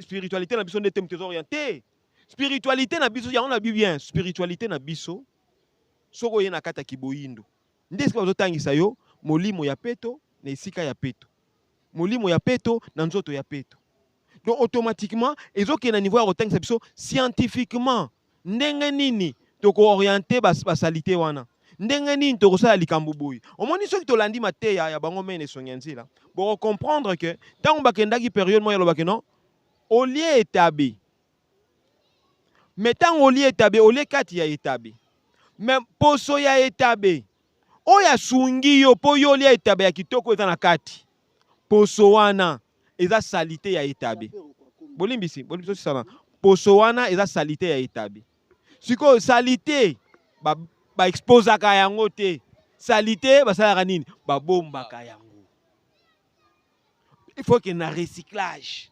spiritualité na biso ndete mtezo orienté. Spiritualité na biso ya on a bien spiritualité na biso. Soko ye na kata kiboyindo. Ndesi kwa zotangisa yo molimo ya peto na esika ya peto. Molimo ya peto na nzoto ya peto. Donc automatiquement ezoke na niveau ya kotangisa biso scientifiquement ndenge nini toko orienter basalite wana. Ndenge nini toko sala likambo boyi. Omoni soki tolandi mateya ya bango mene sonyanzila. Pour comprendre que tant bakendaki période moya lobake non au lieu établi. Mais tant au lieu établi, au lieu kati ya établi. Mais poso ya etabe oya sungi yo po yo lia etabe ya kitoko eza na kati poso wana eza salite ya etabe bolimbisi sana poso wana eza salite ya etabe siko salite ba expose ka yango te salite basalaka nini babombaka yango. Il faut qu'il y ait un recyclage,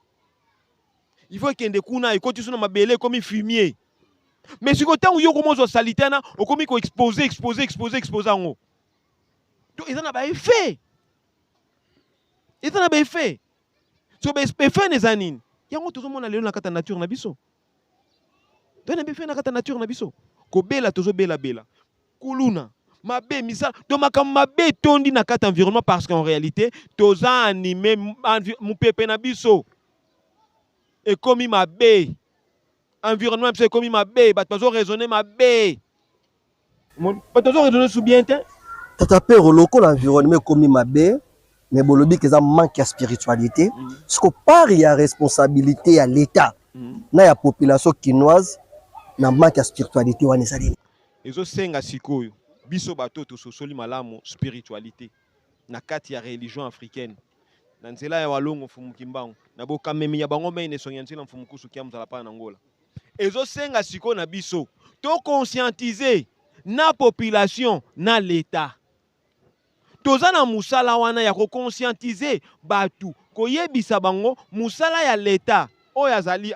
il faut qu'il y ait kuna ekoti suna mabele comme fumier. Mais si côté où yo commence à saliter na, on commence à exposer en haut. Donc ils en ont pas fait. Ils en ont pas fait. So be fait les anines. Yango tout le monde a léon na kata nature na biso. Donc na be fait na kata nature na biso. Ko bela tozo bela. Kuluna. Mabe misa. Donc makam mabe tondi na kata environnement parce qu'en réalité toza animé mu pepe na biso. Et comme il mabe. Environnement c'est comme ma baie, bah tu raisonner ma baie. Bah tu raisonner sous bien temps. Tata père local l'environnement comme ma baie, mais bolobi que ça manque de spiritualité. Ce que par y a responsabilité à l'État, na ya population quinoise, na manque de spiritualité wana ezali. Ezo senga sikoyo, biso bato to sosoli malamu spiritualité. Na kati ya religion africaine. Na nzela ya walongo mfumu kimbango, na bokamemi ya bango mene sonyanzela mfumu kusu kia mzala pa na Angola. Ezo senga siko na biso to conscientiser na population na l'État. Toza na musala wana ya ko conscientiser batu koyebisa bango musala ya l'État oyo azali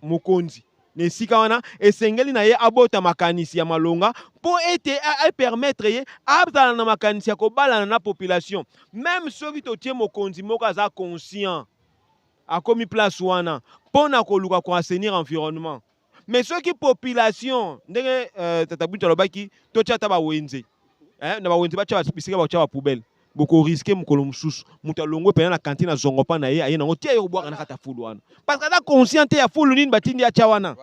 mokonzi nesika wana esengeli na ye abota makanisi ya malonga po ete a permettre ye abzala na makanisi ya kobalana na population. Même soki totie mokonzi moko aza conscient akomi place wana pona koluka ko assainir environnement. Mais ceux qui population ndenge tatabunta lobaki to chata ba wenze na ba wenze ba cha bisika ba cha ba poubelle boko risquer mukolo mususu muta longo pena na cantine zongo pa na ye ayena ngotia yo boaka na kata fulu wana parce que da conscient ya fulu nini batindi ya cha wana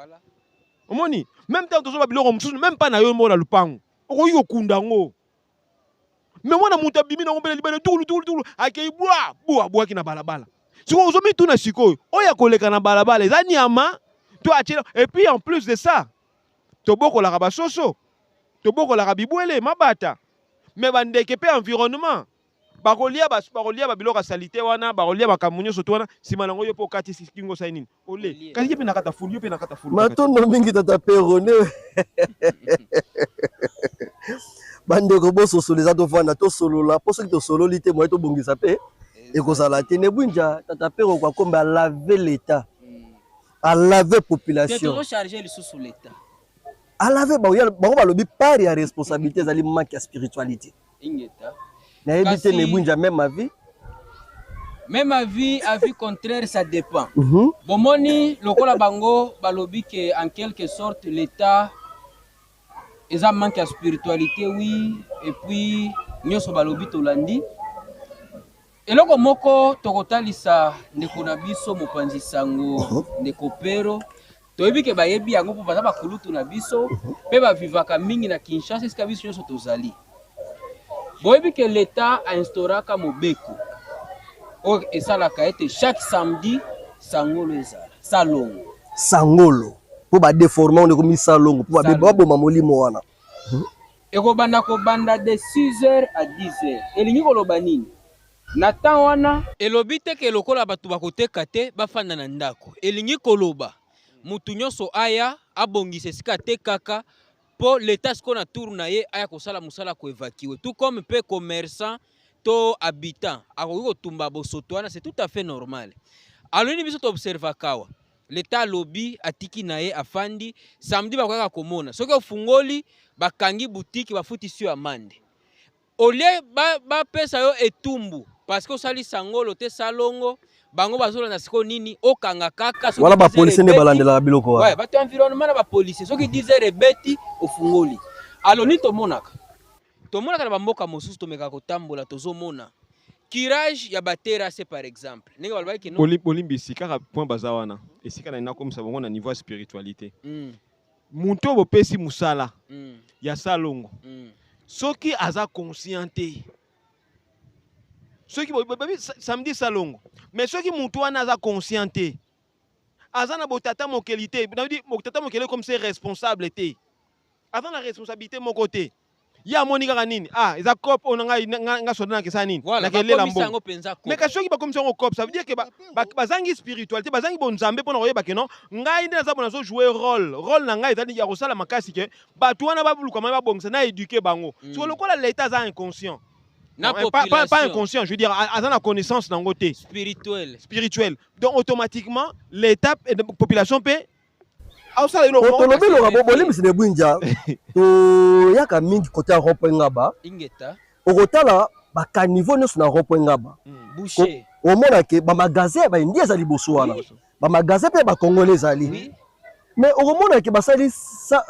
omoni même temps tozo ba biloko mususu même pas na yo mo na lupango oko yo kunda ngo mais mwana muta bimi na ngombele libele tulu akei bua kina balabala siko ozo mitu na sikoyo oya koleka na balabala ezani ama. Et puis en plus de ça, toboko la rabasoso, toboko la rabibwele, mabata. Mais bandeke pe environnement. Barolia babiloko salite wana, barolia bakamunyo soto wana, simanango yo po kati kingo sainin. Ole, kasi pe nakata fulu, yo pe nakata fulu. Matondo mingi tata perone. Bandeko boso soleza to vanda to solola, poso ki to sololi te mo to bongisa pe. E ko sala te ne Bwinja tata pero kwa komba laver l'État. À laver population. Charger le sous l'État. À laver, bah, balobi par ya responsabilité zali manque ya spiritualité. ingeta Na éviter Kasi- ne bunja même ma vie. même avis contraire ça dépend. Mhm. Bomoni lokola bango balobi que en quelque sorte l'état eza manque ya spiritualité oui et puis nyonso balobi tolandi eloko moko tokotalisa ndeko na biso mopanzi sango ndeko pero toyebi ke bayebi yango mpo baza bakulutu na biso mpe bavivaka mingi na Kinshasa esika biso nyonso tozali boyebi ke l'état ainstauraka mobeko oyo esalaka ete chaque samedi sangolo ezala salongo Sangolo. Pour ba déformer on est comme salongo pour ba Salongo. bebo molimo wana. ekobanda kobanda de 6h à 10h elingi koloba nini na temps wana elobi te ke lokola bato bakoteka te bafanda na ndako elingi koloba mutu nyonso aya abongisa esika atekaka mpo leta siko na tour na ye aya kosala mosala koevakiwe tout comme mpe commerçant to habitant akoki kotumba bosoto wana c'est tout à fait normal aloni biso toobservaka awa leta alobi atiki na ye afandi samedi bakoyaka komona soki ofungoli bakangi boutique bafutisi yo amande olie bapesa yo etumbu parce que osali sangolo te salongo bango bazolanda siko nini okanga kaka soki Wala ba 10 heures police ne ebeti, balandela biloko ouais, wana. bato environnement na bapolisier soki 10 heures ebeti ofungoli aloni tomonaka na bamboka mosusu tomekaka kotambola tozomona kirage ya baterase par exemple ndenge balobaki no Bolimbisi kaka point baza wana esika na nakomisa bango na niveau ya spiritualité mm, muntu oyo bopesi musala mm, ya salongo mm. soki aza conscient te soki samedi salongo mais soki muntu wana aza conscient te aza na botata mokeli te botata mokeli comme c'est responsable te aza na responsabilité moko te ya amoni kaka nini eza cop oyo nga soda nakesa nini Voilà, nakelela bakomisa yango mbongo penza ko. mais kasi soki bakomisa yango cop ça veut dire que bazangi spiritualité bazangi bonzambe mpona koyeba ke non ngai nde naza bona azojouer rôle na ngai ezali ya kosala makasi ke bato wana babuluka mai babongisa na éduke bango siko lokola leta aza inconscient Na pas population inconscient je veux dire aza na connaissance nango te spirituel. donc automatiquement l'état population pe ausala Tolobi lo rabo bolimbisi ne bunja. To yaka mingi côté ya rond-point ngaba. ingeta Okotala ba caniveau nyonso na rond-point ngaba. boucher Omona ke ba magasin ba indi ezali boso wana. Ba magasin pe ba congolais ezali. oui Mais okomona ke basali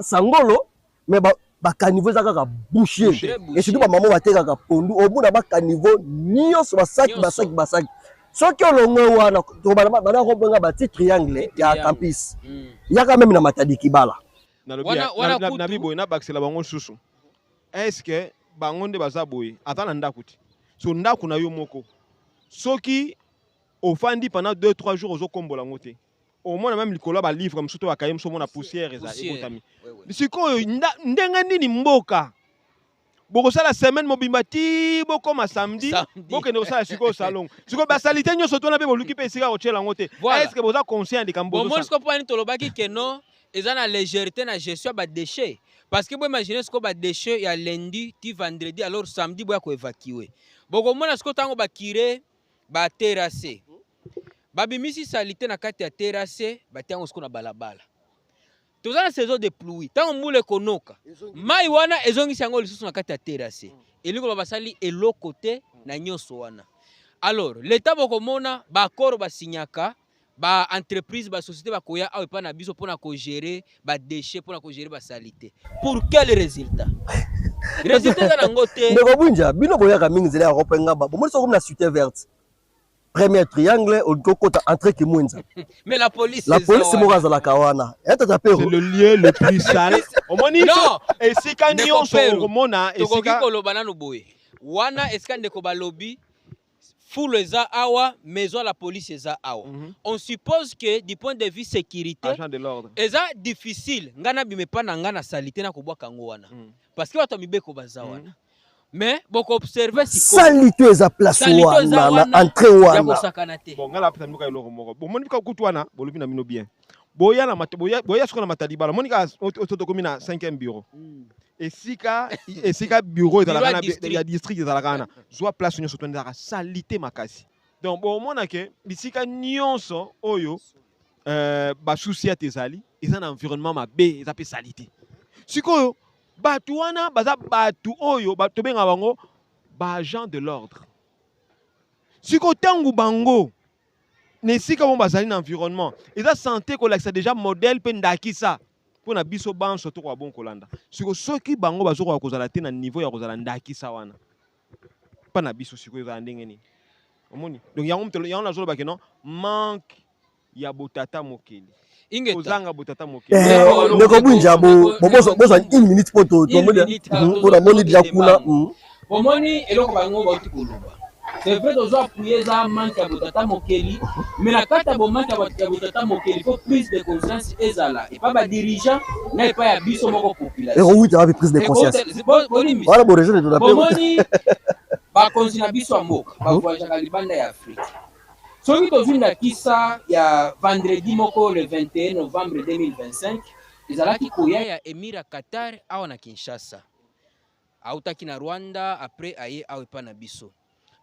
sangolo mais ba caniveau ezaka ka boucher. Très boucher. Et surtout ba maman batekaka pondu omona ba caniveau nyonso basaki Nyonso. basaki. Soki olongwe wana to bana rond-point ngaba ti triangle ya Triangle. campus. mm. Yaka même na Matadi Kibala. Wana kutu. nabi boye nabakisela bango susu est-ce que bango nde baza boye ata na ndako te so ndako na yo moko soki ofandi pendant 2-3 jours ozokombola yango te omona même likolo ya balivre mosusu to bakaye mosu omona poussière ekotami sikoyo ndenge nini mboka bokosala semaine mobimba ti bokoma samedi bokende kosala sikoyo salongo sikoyo basalite nyonso tona mpe boluki mpe esika kotyela yango te Voilà. est-ce que boza conscient de kambo bomoni siko mpo ani tolobaki ke no eza na légèreté na gestion ya badéchet parce que boimagine siko badéchet ya lundi ti vendredi alors samedi boya koévacuer bokomona siko ntango bakire baterase babimisi salite na kati ya terase batiango siko na balabala toza na saison de pluie ntango mbula ekonoka mai wana ezongisi yango lisusu na kati ya terase elingi koloba basali eloko te na nyonso wana alors leta bokomona bakoro basinyaka ba entreprise ba société bakoya awa epa na biso mpona kogere badéchet mpona kogere basalite pour quel résultat résultat eza nango te Ndeko bunja bino boyaka mingi nzela ya rond-point ngaba. Bomoni soko na Cité Verte. Premier triangle okota entrée Kimwenza. mais la police La police moko azalaka wana. Eta c'est tapero. le lieu le plus sale omoni Non. esika Ndeko nyonso Pero. okomona tokoki esika koloba nano boye wana esika ndeko balobi foule eza awa maison la police eza awa on suppose que du point de vue sécurité agent de l'ordre eza difficile nga nabima epa na nga na salite na kobwaka yango wana parce que bato ya mibeko baza wana mais bokoobserve Salito eza place salito eza wana na entrée ya wana. kosakana te bon ngala apesa mboka eloko moko bomoni bika kutu wana bolobi na bino bien boya siko na Matadi bala monika otokomi na 5e bureau esika bureau ezalaka na ya district ezalaka wana zwa place nyonso to ezalaka salite makasi donc bomona ke bisika nyonso oyo basusi ate ezali eza na environnement mabe eza mpe salite sikoyo bato wana baza bato oyo tobengaka bango agent de l'ordre. Si kotangu bango, nesika bon bazali na environnement, ils a santé que c'est déjà modèle pe ndakisa pour na biso ban surtout kwa bon kolanda. Si ko soki bango bazo ko kozala te na niveau ya kozala ndakisa wana. Pas na biso siko za ndenge ni. Omoni. Donc yango mtelo yango nazo ba ke non manque ya botata mokeli. Ingeta. Ozanga botata mokeli. Ndeko bunja bozo 1 minute poto to moni pour la moni déjà kuna. Omoni eloko bango ba tikuluba. C'est vrai que appuyer ça manque à botata mokeli, mais la carte à manque à botata mokeli, il faut prise de conscience et ça là. Et pas ba dirigeant, n'a pas ya biso moko population. Et oui, tu as prise de conscience. Voilà bon région de la paix. Omoni ba consina biso moko, ba voyage à libanda ya Afrique. Soki tozwi na kisa ya vendredi moko le 21 novembre 2025, ezalaki koya ya Emir Qatar awa na Kinshasa. Autaki na Rwanda après aye awe pa na biso.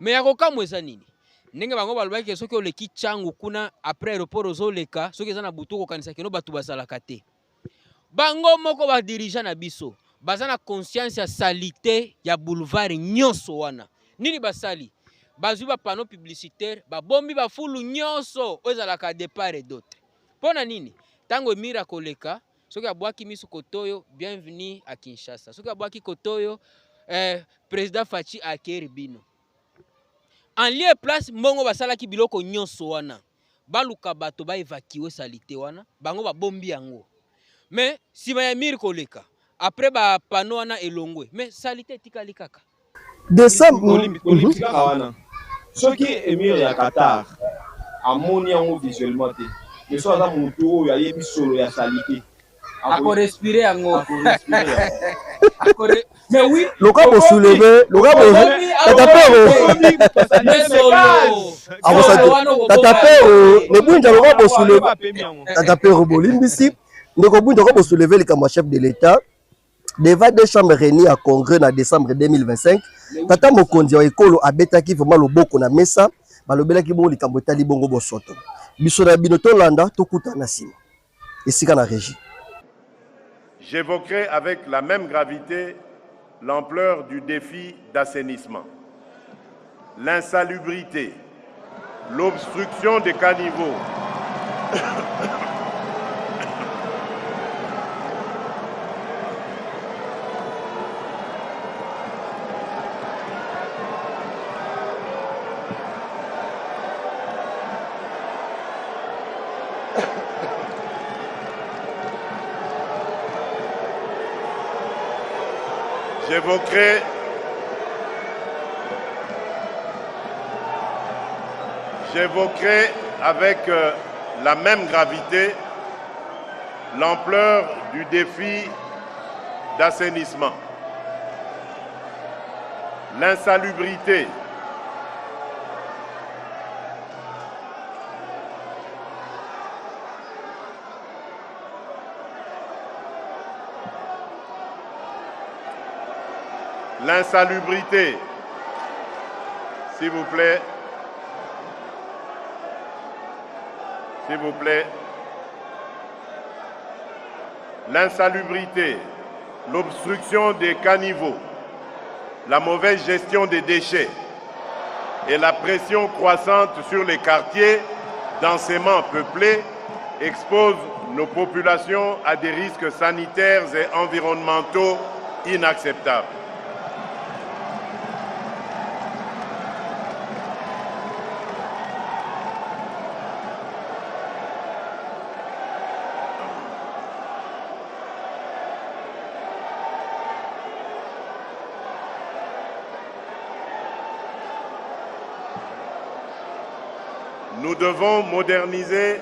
Mais yako kamwe za nini? Ndenge bango balobaki soki oleki changu kuna après aéroport ozoleka, soki eza na butu ko kanisa keno batu basalaka te. Bango moko ba dirigeant na biso, baza na conscience ya salité ya boulevard nyonso wana. Nini basali? Bazwi ba panneau publicitaire, ba bombi ba fulu nyonso ozalaka départ et d'autres. Pona nini? Tango Emira koleka, soki abwaki misu kotoyo, bienvenue à Kinshasa. Soki abwaki kotoyo, président Fachi akeri bino. En lieu place mbongo basalaki biloko nyonso wana. Baluka bato ba évacuer salité wana, bango ba bombi yango. Mais si ba Emir koleka, après ba panneau wana elongwe, mais salité tikali kaka. Décembre Olympique wana. Soki Emir ya Qatar amoni yango visuellement te. Mais so aza mutu ya yebi solo ya salité. Ako respirer yango. Mais oui, le cas pour soulever, le cas pour soulever le cas chef de l'État devant des chambres réunies à Congrès en décembre 2025. Tata Mokonzi wa ekolo abetaki vraiment loboko na mesa, balobelaki bongo likambo etali bongo bosoto. Biso na bino to landa to kutana sima. Esika na régie. J'évoquerai avec la même gravité l'ampleur du défi d'assainissement, l'insalubrité, l'obstruction des caniveaux, J'évoquerai avec la même gravité l'ampleur du défi d'assainissement, l'insalubrité, s'il vous plaît, l'insalubrité, l'obstruction des caniveaux, la mauvaise gestion des déchets et la pression croissante sur les quartiers densément peuplés exposent nos populations à des risques sanitaires et environnementaux inacceptables. Nous devons moderniser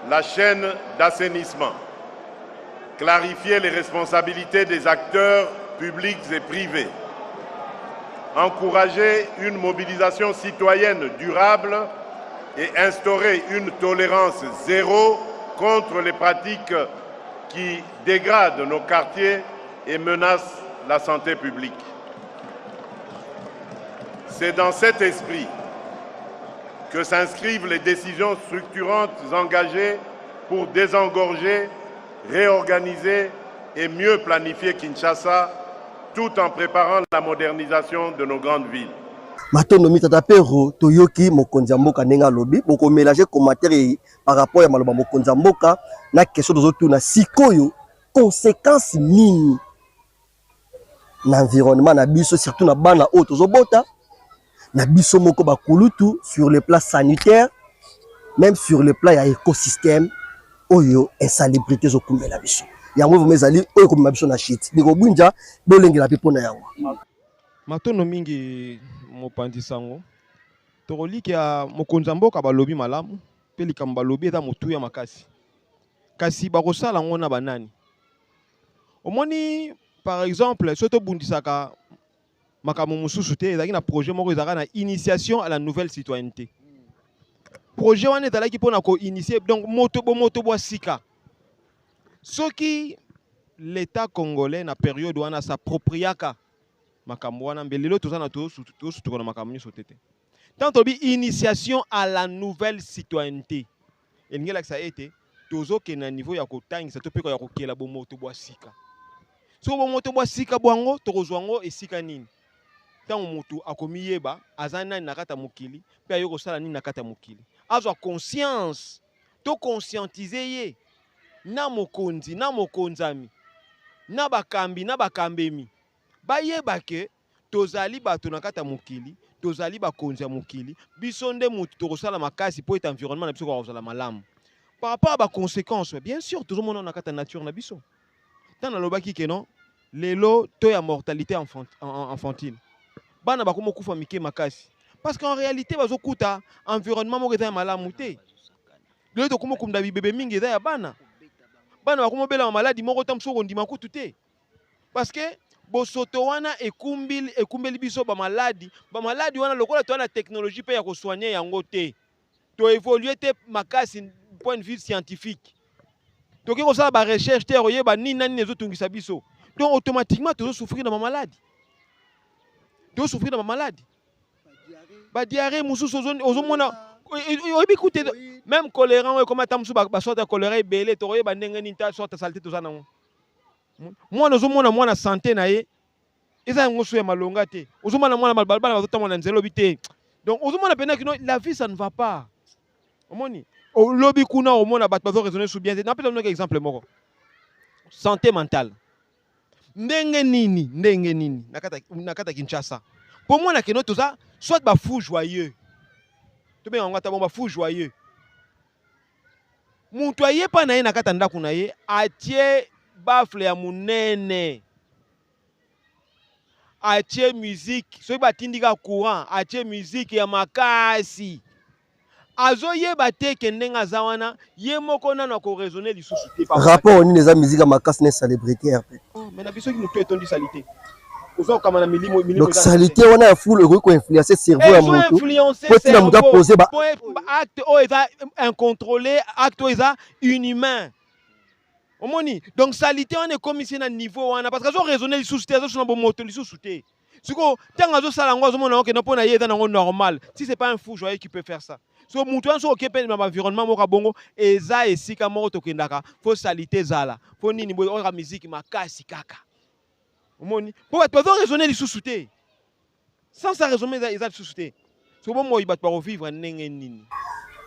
la chaîne d'assainissement, clarifier les responsabilités des acteurs publics et privés, encourager une mobilisation citoyenne durable et instaurer une tolérance zéro contre les pratiques qui dégradent nos quartiers et menacent la santé publique. C'est dans cet esprit que s'inscrivent les décisions structurantes engagées pour désengorger, réorganiser et mieux planifier Kinshasa tout en préparant la modernisation de nos grandes villes. Matondo mitata pero toyoki mokonzi ya mboka ndenge alobi boko mélanger commentaire par rapport ya maloba mokonzi ya mboka na question tozotuna sikoyo conséquence nini na environnement na biso surtout na bana oyo tozobota na biso moko bakulutu sur le plan sanitaire même sur le plan ya écosystème oyo insalubrité zokumbela biso yango vome ezali oyo komema biso na shit ndeko bwinja bolengela mpe mpona yango matondo mingi mopanzi sango tokoliki ya mokonzi ya mboka balobi malamu mpe likambo balobi eza motuya makasi kasi bakosala yango na banani omoni par exemple soki tobundisaka makambo mosusu te ezalaki na projet moko ezalaka na initiation à la nouvelle citoyenneté projet wana ezalaki mpona koinitie donc moto bwa sika soki l'état congolais na période wana s'appropriaka makambo wana mbe lelo tozana tosutuka na makambo nyonso te tant tobi initiation à la nouvelle citoyenneté elingi elakisa ete tozokende na niveau ya kotangisa to mpe ya kokela bomoto bwa sika soki bomoto bwa sika bwango tokozwa yango esika nini ntango motu akomiyeba aza nani na kati ya mokili mpe ayo kosala nini na kati ya mokili azwa conscience to conscientize ye na mokonzi na mokonzami na bakambi na bakambemi bayeba ke tozali bato na kati ya mokili tozali bakonzi ya mokili biso nde motu tokosala makasi po ete environnement na biso kozala malamu par rapport à baconséquence bien sûr tozomona na kati ya nature na biso ntango nalobaki ke non lelo to ya mortalité infantile bana bakoma kufa mike makasi parce qu'en réalité bazokuta environnement moko eza ya malamu te lelo tokoma kumda bibebe mingi eza ya bana bakoma bela maladi moko ta mosusu kondima kutu te parce que bosoto wana ekumbeli biso bamaladi wana lokola toa na technologie mpe ya kosoigne yango te toévolue te makasi point de vue scientifique toki kosala barecherche te koyeba nini na nini ezotungisa biso donc automatiquement tozosouffrir na bamaladi badiare mosusu ozomona oyebi kute même choléra oyo ekoma ata mosusu basorte ya choléra ebele tokoyeba ndenge nini ta sorte ya salite toza nango mwana ozomona mwana santé na ye eza yango so ya malonga te ozomona mwana balabala bazotambola na nzela obi te donc ozomona pena kino la vie ça ne va pas omoni olobi kuna omona bato bazoraisonner sous bien te napesa noko exemple moko santé mentale ndenge nini na kati ya Kinshasa po mwana keno toza soit bafou joyeux tobenga yango ata bon bafou joyeux mutu ayepa na ye na kati ya ndako na ye atie bafle ya munene atie musique soki batindika courant atie musique ya makasi azoyeba te ke ndenge aza wana ye moko nano akoraisonne lisusu te rapport nini eza musique ya makasi na célébrité pe mais na biso ki motu etondi salité ozokama na milimo donc salité wana ya foule ekoki koinfluencer cerveau ya motu po tina motu apose acte oyo eza incontrôlé acte oyo eza inhumain omoni donc salité wana ekomisi na niveau wana parce que azoraisonne lisusu te azosuna bomoto lisusu te siko ntango azosala yango azomona okende mpo na ye eza nango normal si c'est pas un fou joyeux qui peut faire ça so mutu wana soki oke mpe na environnement moko bongo eza esika moko tokendaka fo salité ezala fo nini boye oyoka musique makasi kaka omoni mpo bato bazoraisonne lisusu te sans ça raisonne eza lisusu te soko bomoi bato bakovivre ndenge nini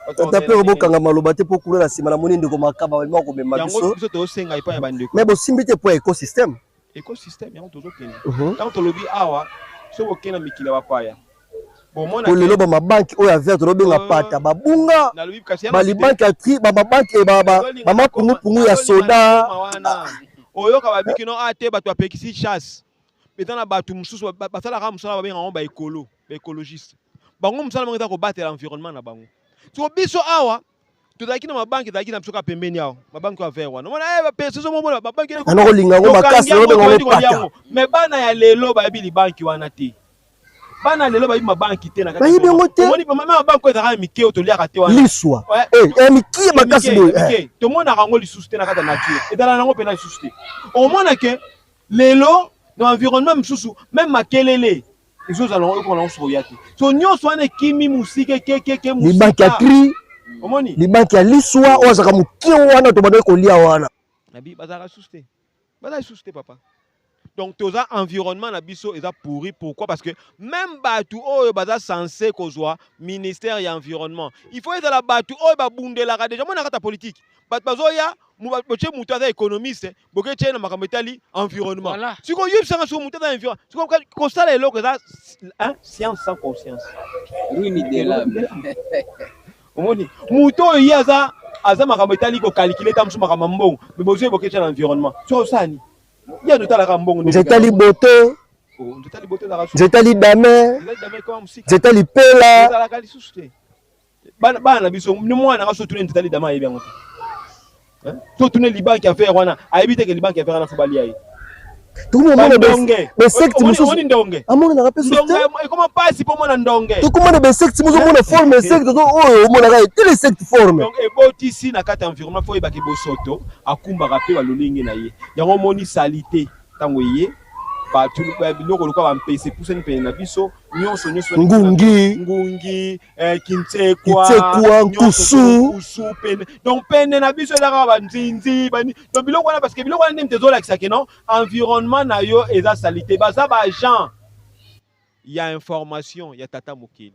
ata mpe obokanga maloba te mpo kuna na nsima na moni ndeko makaba balima komema biso biso tosenga epai ya bandeko mais bosimbi te mpo ya écosystème yango tozokende ntango tolobi awa soki okende na mikili ya bapaya lelo bamabanki oyo ya vert tolobenga pata babunga balibanki ya tri bamabanki bamapungupungu ya soda oyoka babiki no ate bato bapekisi chasse eza na bato mosusu basalaka mosala babenga yango baécologiste bango mosala bango eza kobatela environnement na bango soko biso awa tozalaki na mabanki ezalaki na biso ka pembeni awa mabanki ya vert wana omona babanki kolinga yango makasi obenga pata mais bana ya lelo bayebi libanki wana te bana lelo bayebi mabanki te na kati bayebi yango te mabanki oyo ezalaka mike oyo toliaka te wana liswa mikie makasi boye tomonaka yango lisusu te na kati ya nature ezala nango mpena lisusu te omona ke lelo na environnement mosusu même makelele ezozala okona yango sokoya te so nyonso wana ekimi musike kekeke libanki ya tri omoni libanki ya liswa oyo azalaka mokie wana to bandoi kolia wana nabi bazalaka lisusu te bazala lisusu te papa Donc toza environnement na biso eza pourri. Pourquoi? Parce que même batu oyo baza censé kozwa ministère ya environnement, il faut être la batu oyo ba bundelaka déjà mona kata politique. Batu bazoya boche mutu aza économiste boke tie na makambo etali environnement. Voilà. Siko yebisanga so mutu aza environnement. Siko kosala eloko eza science sans conscience. Ruine de l'âme. Omoni mutu oyo ye aza makambo etali ko calculer ta musu makambo mbongo mais bozo boke tie na environnement. So sani ya totalaka mbongo nzetali boto nzetali boto la nzetali dame nzetali pela ezalaka lisusu te bana na biso ni mwana ka so tune nzetali dame ayebi yango te so tune libanki affaire wana ayebi te ke libanki affaire na fubali ayi tukumona besecte mususu ndonge amona na rappeler ndonge comment passe pour mona ndonge tukumona besecte mususu mona forme secte oyo mona ka tele secte forme donc ebotisi na kata environnement fo yebaki bosoto akumbaka pe balolenge na ye yango moni salité tango ye batu biloko lokwa bampese pusani pene na biso nyonso ngungi kintekwa nkusu pene donc pene na biso ezaka banzinzi donc biloko wana parce que biloko wana ndenge tezolakisaka non environnement na yo eza salité baza baagent ya information ya tata mokili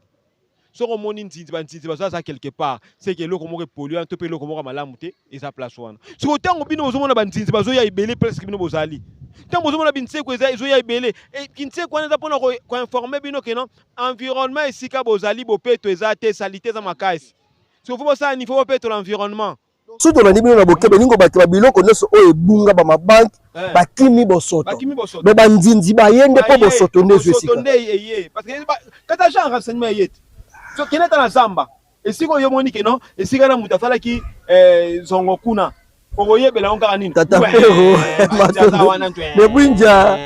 soko moni nzinzi baza quelque part c'est que eloko moko polluant to pe eloko moko malamu te eza place wana soko tango bino bozomona banzinzi bazoya ebele presque bino bozali tango bozomona binseko ezoya ebele kinseko wana eza mpona koinforme bino ke non environnement esika bozali bopeto eza te salite eza makasi soko fo bosala nifo bopeto l'environnement surtout tolandi bino na bokebe ningo bato babiloko nyonso oyo ebunga bamabanke bakimi bosoto me banzinzi bayende mpo bosoto nde ezwa esika parce que kata genre renseignement eyete so kene ta na zamba esiko yo moni ke non esika na mutu asalaki zongo kuna okoyebela ngaka nini tata pero nebwinja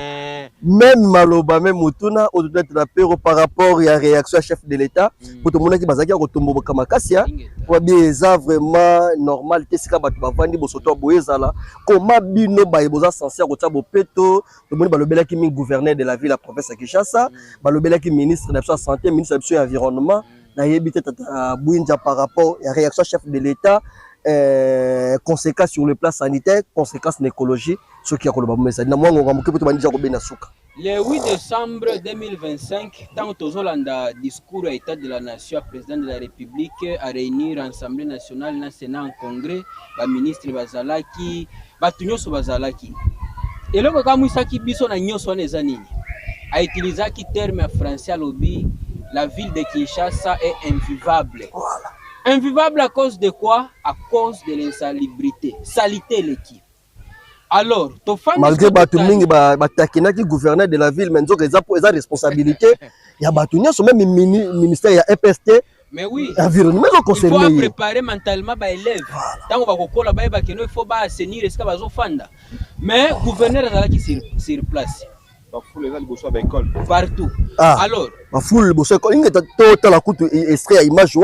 même maloba même mutuna autodate la pero par rapport à réaction à chef de l'état pour tout monde qui bazaki ko tomboka makasi ya pour bien eza vraiment normal te sika batu bavandi bosoto boyezala comment bino ba boza censé ko tsa bopeto to moni balobela ki mi gouverneur de la ville la province ya Kinshasa balobela ki ministre de la santé ministre de l'environnement na yebite tata bwinja par rapport à réaction chef de l'état conséquences sur le plan sanitaire, conséquences écologiques, ce qui a le Le 8 décembre 2025, tant que Zolanda discours à l'état de la nation, président de la République a réuni l'Assemblée nationale, le Sénat en congrès, le ministre Bazalaki, Batunyoso Bazalaki. Et là, quand Moussaki Biso na Nyoso Nezanini a utilisé le terme français à lobby, la ville de Kinshasa est invivable. Voilà. Invivable à cause de quoi? À cause de l'insalubrité. Salité l'équipe. Alors, malgré Batumingi, Batakinaki, gouverneur de la ville, mais ils ont responsabilité. Il y a Batunia, même ministère, il y a EPST. Mais oui, environnement, il faut préparer mentalement les élèves. Tant qu'on va il faut assainir ce qu'on va faire. Mais le gouverneur est sur place. Partout. Alors, il y a image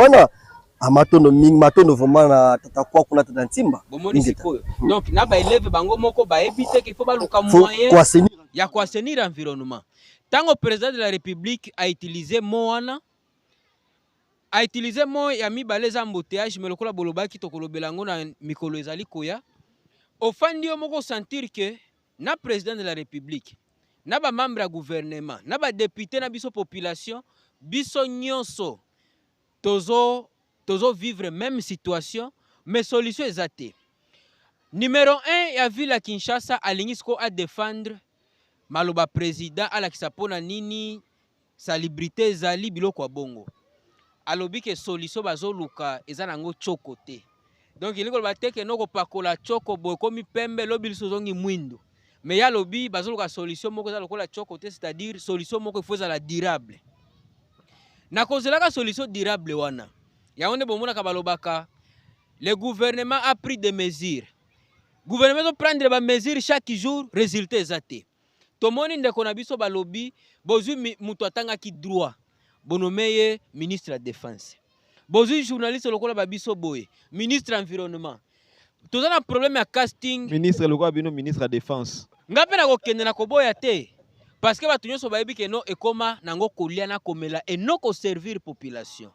amatono mingi matono vraiment na tata kwa kuna tata ntimba bomoni sikoyo donc na ba élève bango moko ba éviter qu'il faut ba luka moyen ya ko assainir environnement. Tango président de la République a utilisé moana a utilisé mo ya mibale za embouteillage mais lokola bolobaki to kolobelango na mikolo ezali koya ofandi yo moko sentir que na président de la République na ba membre ya gouvernement na ba député na biso population biso nyonso tozo vivre même situation, mais solution est athée. Numéro 1, il y a vu la Kinshasa à défendre Maloba président à la Kisapona Nini, salubrité Zali Biloko Bongo. Alobi que solution bazo luka ezanango chokote. Donc il y a no pakola choko bokomi pembe lobil sozongi mwindo. Mais ya lobi bazo luka solution moko za lokola chokote, c'est-à-dire solution moko faut la durable. Na kozela ka solution durable wana. Le gouvernement a pris des mesures. Le gouvernement doit prendre des mesures chaque jour, résultat exact. Tout le monde a dit que lobby, bozu mutuatanga ki droit, bonomeye ministre de la défense. Bozu journaliste lokola babiso boye, ministre de l'environnement. Tout un problème à casting. Ministre lokola bino ministre de la défense. Ngape na kokende na koboya te. Parce que batunyo so bayebi ke no ekoma nango kolia na komela et non ko servir population.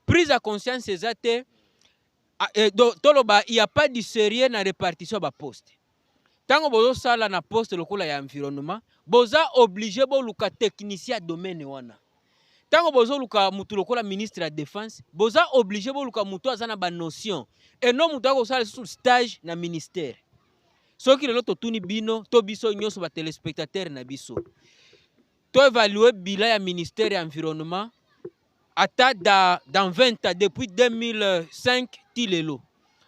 Prise à conscience exacte, il n'y a pas de sérieux dans la répartition de la poste. Tango bozo sala na poste lokola ya environnement, boza obligé boluka technicien domaine wana. Tango bozo luka mutu lokola ministre de la défense, boza obligé boluka mutu azana ba notion. Et non mutu ako sala sous stage na ministère. Soki lelo to tuni bino, to biso nyoso ba téléspectateur na biso. To évaluer bilan ya ministère de l'environnement ata dans 20 ans depuis 2005 tilelo.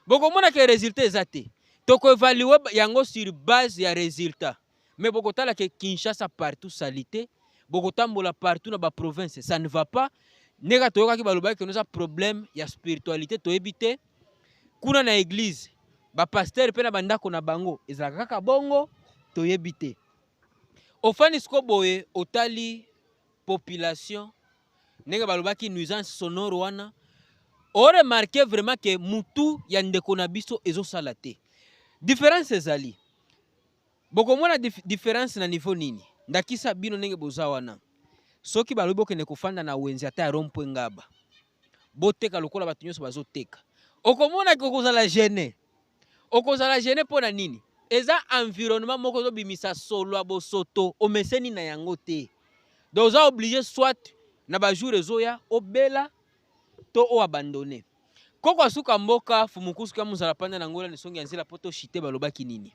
Boko mona ke résultat ezate. To ko évaluer yango sur base ya résultat. Mais boko tala ke Kinshasa partout salité, boko tambola partout na ba province, ça ne va pas. Nega to yoka ki baloba ke nous a problème ya spiritualité to ebité. Kuna na église ba pasteur pe na bandako na bango ezalaka kaka bongo toyebi te. Ofani siko boye otali population ndenge balobaki nuisance sonore wana o remarqué vraiment que mutu ya ndeko na biso ezosala te. Différence ezali bokomona différence na niveau nini ndakisa bino ndenge boza wana soki balobi bokende kofanda na wenzi ata ya rond-point Ngaba boteka lokola bato nyonso bazoteka okomona kokozala gêné. Okozala gêné pona nini? Eza environnement moko zo bimisa solo bosoto omeseni na yango te. Donc za obligé soit na ba jour ezoya obela to o abandonner. Koko asuka mboka fumukusu kama muzala panda na ngola nisongi nzila poto shite balobaki nini?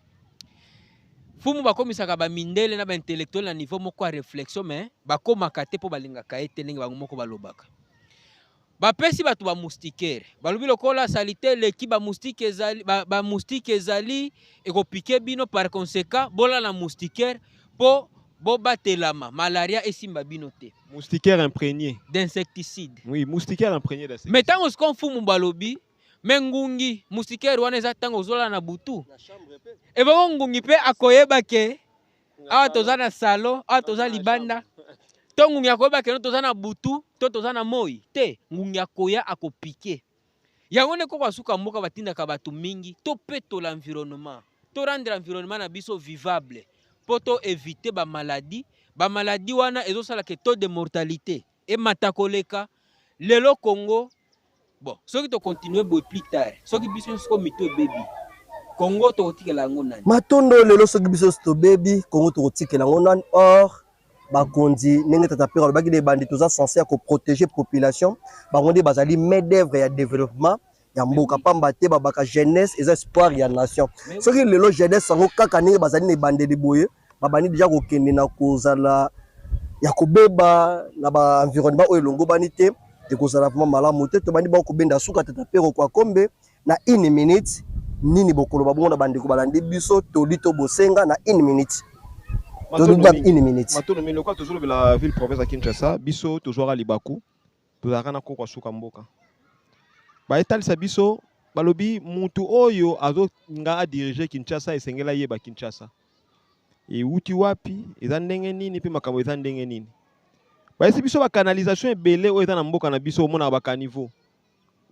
Fumu bakomisaka ba mindele na ba intellectuel na niveau moko ya réflexion mais bakomaka te po balingaka ete ndenge bango moko balobaka. Bapesi batu ba moustiquaire balobi lokola salité leki ba moustique ezali ekopike bino par conséquent bola na moustiquaire po bobatelama malaria esimba bino te. Moustiquaire imprégné d'insecticide. Oui, moustiquaire imprégné d'insecticide. Mais tango sko mfumu balobi mengungi moustiquaire wana eza tango zola na butu e bango ngungi pe akoyeba ke awa toza na salon awa toza libanda to ngungi akoyeba ke no toza na butu to toza na moi te ngungi akoya akopike yango ne koko asuka mboka batindaka bato mingi to peto l'environnement to rendre l'environnement na biso vivable po to éviter ba maladie wana ezosala ke taux de mortalité e matakoleka lelo Congo. Bon, soki to continuer boy plus tard soki biso sko mito baby Congo to kotikela ngo nani matondo lelo soki biso sto baby Congo to kotikela ngo nani or bakondi nenge tata pera lobaki de bandi toza censé ko protéger population bakondi bazali main d'œuvre ya développement ya mboka pamba te babaka jeunesse et espoir ya nation soki lelo jeunesse sango kaka nenge bazali ne bande de boye babani déjà ko kende na kozala ya kobeba na ba environnement oyo longo banité de kozala vraiment malamu te to bandi ba ko benda suka tata pera kwa kombe na 1 minute nini bokolo babongo na bande ko balandi biso to lito bosenga na 1 minute. Matonomi lokola tozolobela ville province ya Kinshasa biso tozwaka libaku tozalaka na koko asuka mboka baetalisa biso balobi mutu oyo azolinga adirige Kinshasa esengela yeba Kinshasa euti wapi eza ndenge nini mpe makambo eza ndenge nini bayesi biso bacanalisation ebele oyo eza na mboka na biso omonaka bakaniveau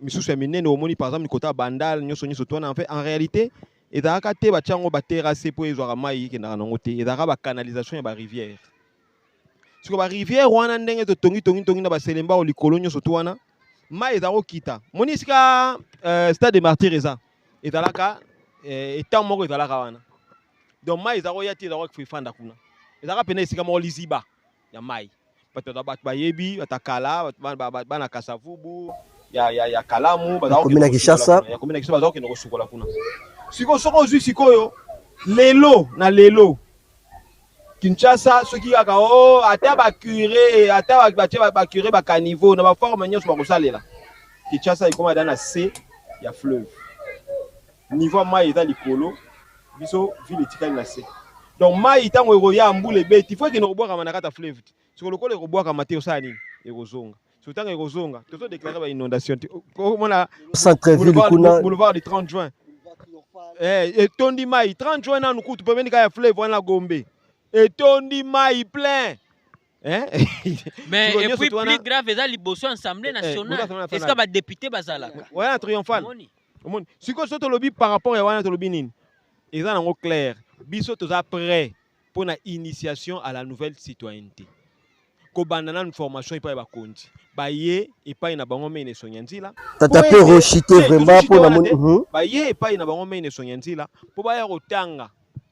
misusu ya minene omoni par exemple likota bandal nyonso twana en réalité ezalaka te batiango baterase po ezwaka mai ekendaka nango te ezalaka bacanalisation ya barivière siko barivière wana ndenge totongi na baselemba o likolo nyonso to wana mai ezalaka okita moni esika stade de martyr ezalaka etan moko ezalaka wana donc mai ezalaka oya te ezalaka efanda kuna ezalaka pene esika moko liziba ya mai bato bayebi batakala bana kasavubu ya kalamu komina Kinshasa bazalaka kende kosukola kuna siko soko ozwi sikoyo lelo Kinshasa soki kaka ata bacuré ata batie bacuré bacaniveau na baforme nyonso bakosalela Kinshasa ekoma eza na c ya fleuve niveau mai eza likolo biso ville etikali na c donc mai ntango ekoya mbula ebeti fo ekende kobwakama na kati ya fleuve te siko lokolo ekobwakama te osala nini ekozonga so ntango ekozonga tozodeklare bainondation te omona boulevard du 30 juin etondi mai 30 juin nanu kutu pembeni kaka ya fleuve wana Gombe etondi mai plein mais et puis plus grave eza liboso assemblée nationale est-ce que ba député bazalaka wana triomphal omoni siko so tolobi par rapport ya wana tolobi nini eza nango clair biso toza prêt pour na initiation à la nouvelle citoyenneté kobanda na formation epai bakondi baye epai na bango mene sonya nzila tata pe rochité vraiment pour na moni baye epai na bango mene sonya nzila po baya kotanga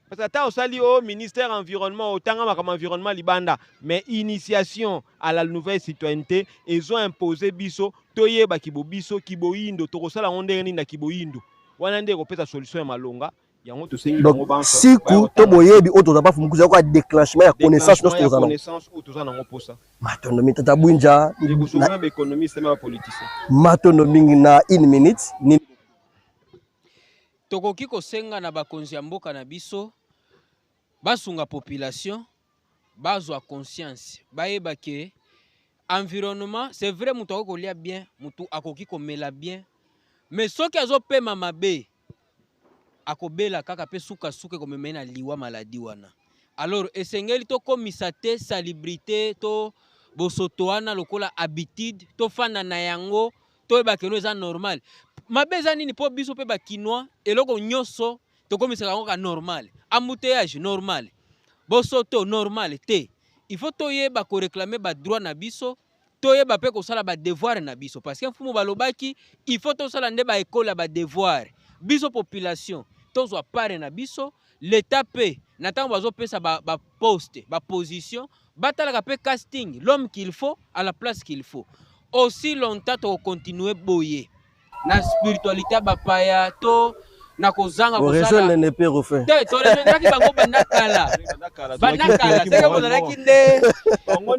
Parce que ata osali au ministère environnement otanga makama environnement libanda mais initiation à la nouvelle citoyenneté ils ont imposé biso toyeba kibobiso kiboyindo tokosala ondeni na kiboyindo wana nde kopesa solution ya malonga yango tosengi bango donc siku to boyebi o toza ba fumukuza ko déclenchement ya connaissance no tozana connaissance o tozana ngo posa matondo mitata bwinja na économiste mais politicien matondo mingi na 1 minute ni tokoki kosenga na bakonzi ya mboka na biso basunga population bazwa conscience bayeba ke environnement c'est vrai mutu akokolia bien mutu akoki komela bien mais soki azopema mabe akobela kaka pe suka komemena liwa maladi wana alors esengeli tokomisa te salubrité to bosoto wana lokola habitude tofanda na yango toyeba ke no eza normal mabe eza nini po biso pe bakinois eloko nyonso tokomisaka yango ka normal embouteillage normal bosoto normal te il faut toyeba ko réclamer ba droit na biso toyeba pe kosala ba devoir na biso parce que mfumu balobaki il faut tosala nde ba école ba devoir biso population tozwa pare na biso l'état pe na tango bazopesa ba poste ba position batalaka pe casting l'homme qu'il faut à la place qu'il faut aussi longtemps to continuer boye na spiritualité bapaya to na kozanga rejoindre ne peut refaire te to rejoindre ki bango bandakala seke bozalaki nde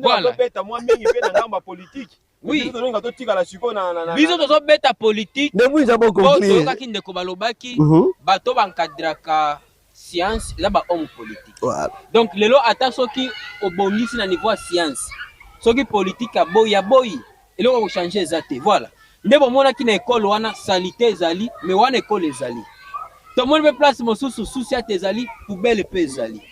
voilà beta moi mingi pe na ngamba politique oui tolinga totikala siko na biso tozobeta politique ne bwinja bo conclure toyokaki ndeko balobaki bato bankadraka science eza ba homme politique voilà. Donc lelo ata soki obongisi na niveau ya science soki politique aboyi eloko kochange eza te voilà nde bomonaki na ekole wana salite ezali mais wana ekole ezali tomoni mpe place mosusu susi ate ezali poubele mpe ezali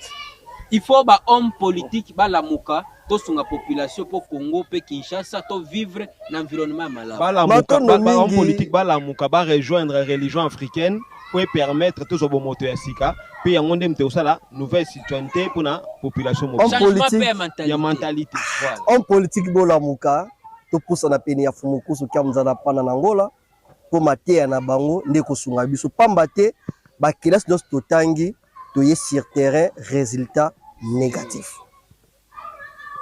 il faut ba homme politique balamuka tosunga population po Congo pe Kinshasa to vivre na environnement ya malamu ba homme politique balamuka ba rejoindre religion africaine pour permettre tous au moto ya sika pe yango nde mte osala nouvelle citoyenneté pour na population mo ya mentalité voilà homme politique bolamuka to pousa na peni ya fumukusu kya mzala pana na ngola po mateya na bango nde kosunga biso pamba te ba kilasi dos totangi to ye sur terrain résultat négatif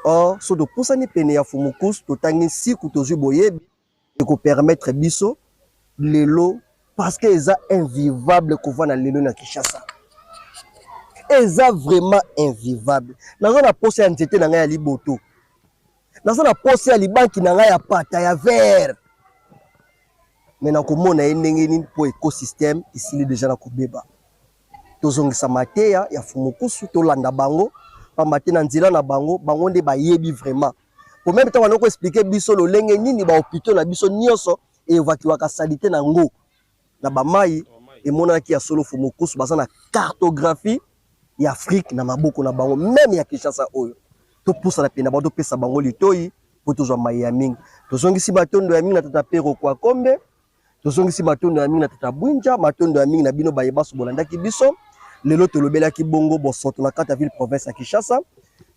or so de pousa ni peni ya fumukusu totangi siku tozui boyebi e ko permettre biso lelo parce que eza invivable kovana lelo na Kinshasa eza vraiment invivable nazo na posa ya nzete na ngai ya liboto nazo na posa ya libanki na ngai ya pata ya vert mais nakomona ye ndenge nini po écosystème isili déjà na kobeba tozongisa mateya ya fumukusu tolanda bango pamba te na nzela na bango bango nde bayebi vraiment po même ntango nako expliquer biso lolenge nini bahôpitaux na biso nyonso evacuaka salite na ngo na bamai emonaki ya solo fumukusu baza na cartographie ya Afrique na maboko na bango même ya Kinshasa oyo topusa na pena bango topesa bango litoyi po tozwa mai ya mingi tozongisi matondo ya mingi na tata pero kwa kombe tozongisi matondo ya mingi na tata bwinja matondo ya mingi na bino bayebaso bolandaki biso lelo tolobelaki bongo bosoto na kata ville province ya Kinshasa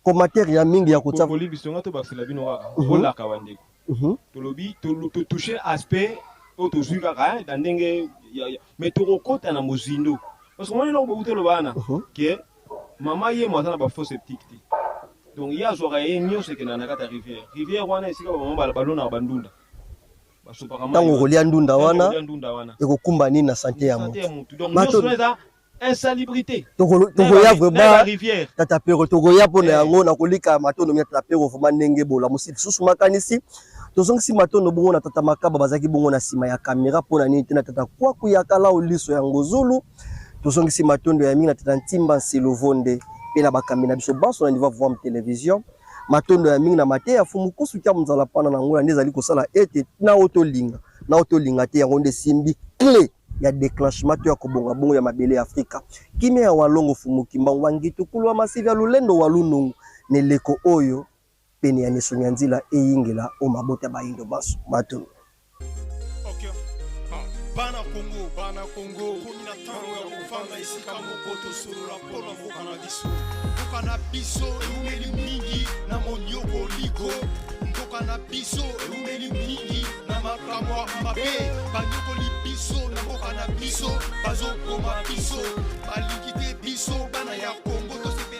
commentaire ya mingi ya kotia poli bisonga to basela bino wala kawandeko tolobi to toucher aspect o to zuka ka dans ndenge mais to kokota na mozindo parce que moi non boute lo bana que maman ye moi na ba faux sceptique donc il y a zoraye nyose ke na kata rivière wana esika ba mama balona bandunda tango kolia ndunda wana ekokumba nini na santé ya moto donc nyose eza insalubrité tokoya vraiment tata pero tokoya pona yango na kolika matondo ya tata pero vraiment ndenge bola musiki susu makanisi tozongisi matondo bongo na tata makaba bazaki bongo na sima ya caméra pona nini tena tata kwa kuyakala oliso ya ngozulu tozongisi matondo ya mingi na tata ntimba nselovonde pe na bakambi na biso baso na niveau voir télévision matondo ya mingi na mate ya fumukusu kya mzala pana na ngola ndezali kosala ete na otolinga te yango nde simbi clé ya déclenchement to ya kobonga bongo ya mabele ya Afrika kimia ya walongo fumukimba wangitu kulwa masivi ya lulendo walunungu neleko oyo pene ya neso nyanzila eyingela o mabota bayindo baso matondo okay. Bana Congo komina tango ya kufanga isika mokoto surula pona mboka na biso mboka na biso eumeli mingi na monyoko liko mboka na biso eumeli mingi na makamwa mabe banyoko libiso biso na mboka na biso bazokoma biso balingi te biso bana ya kongo tosepela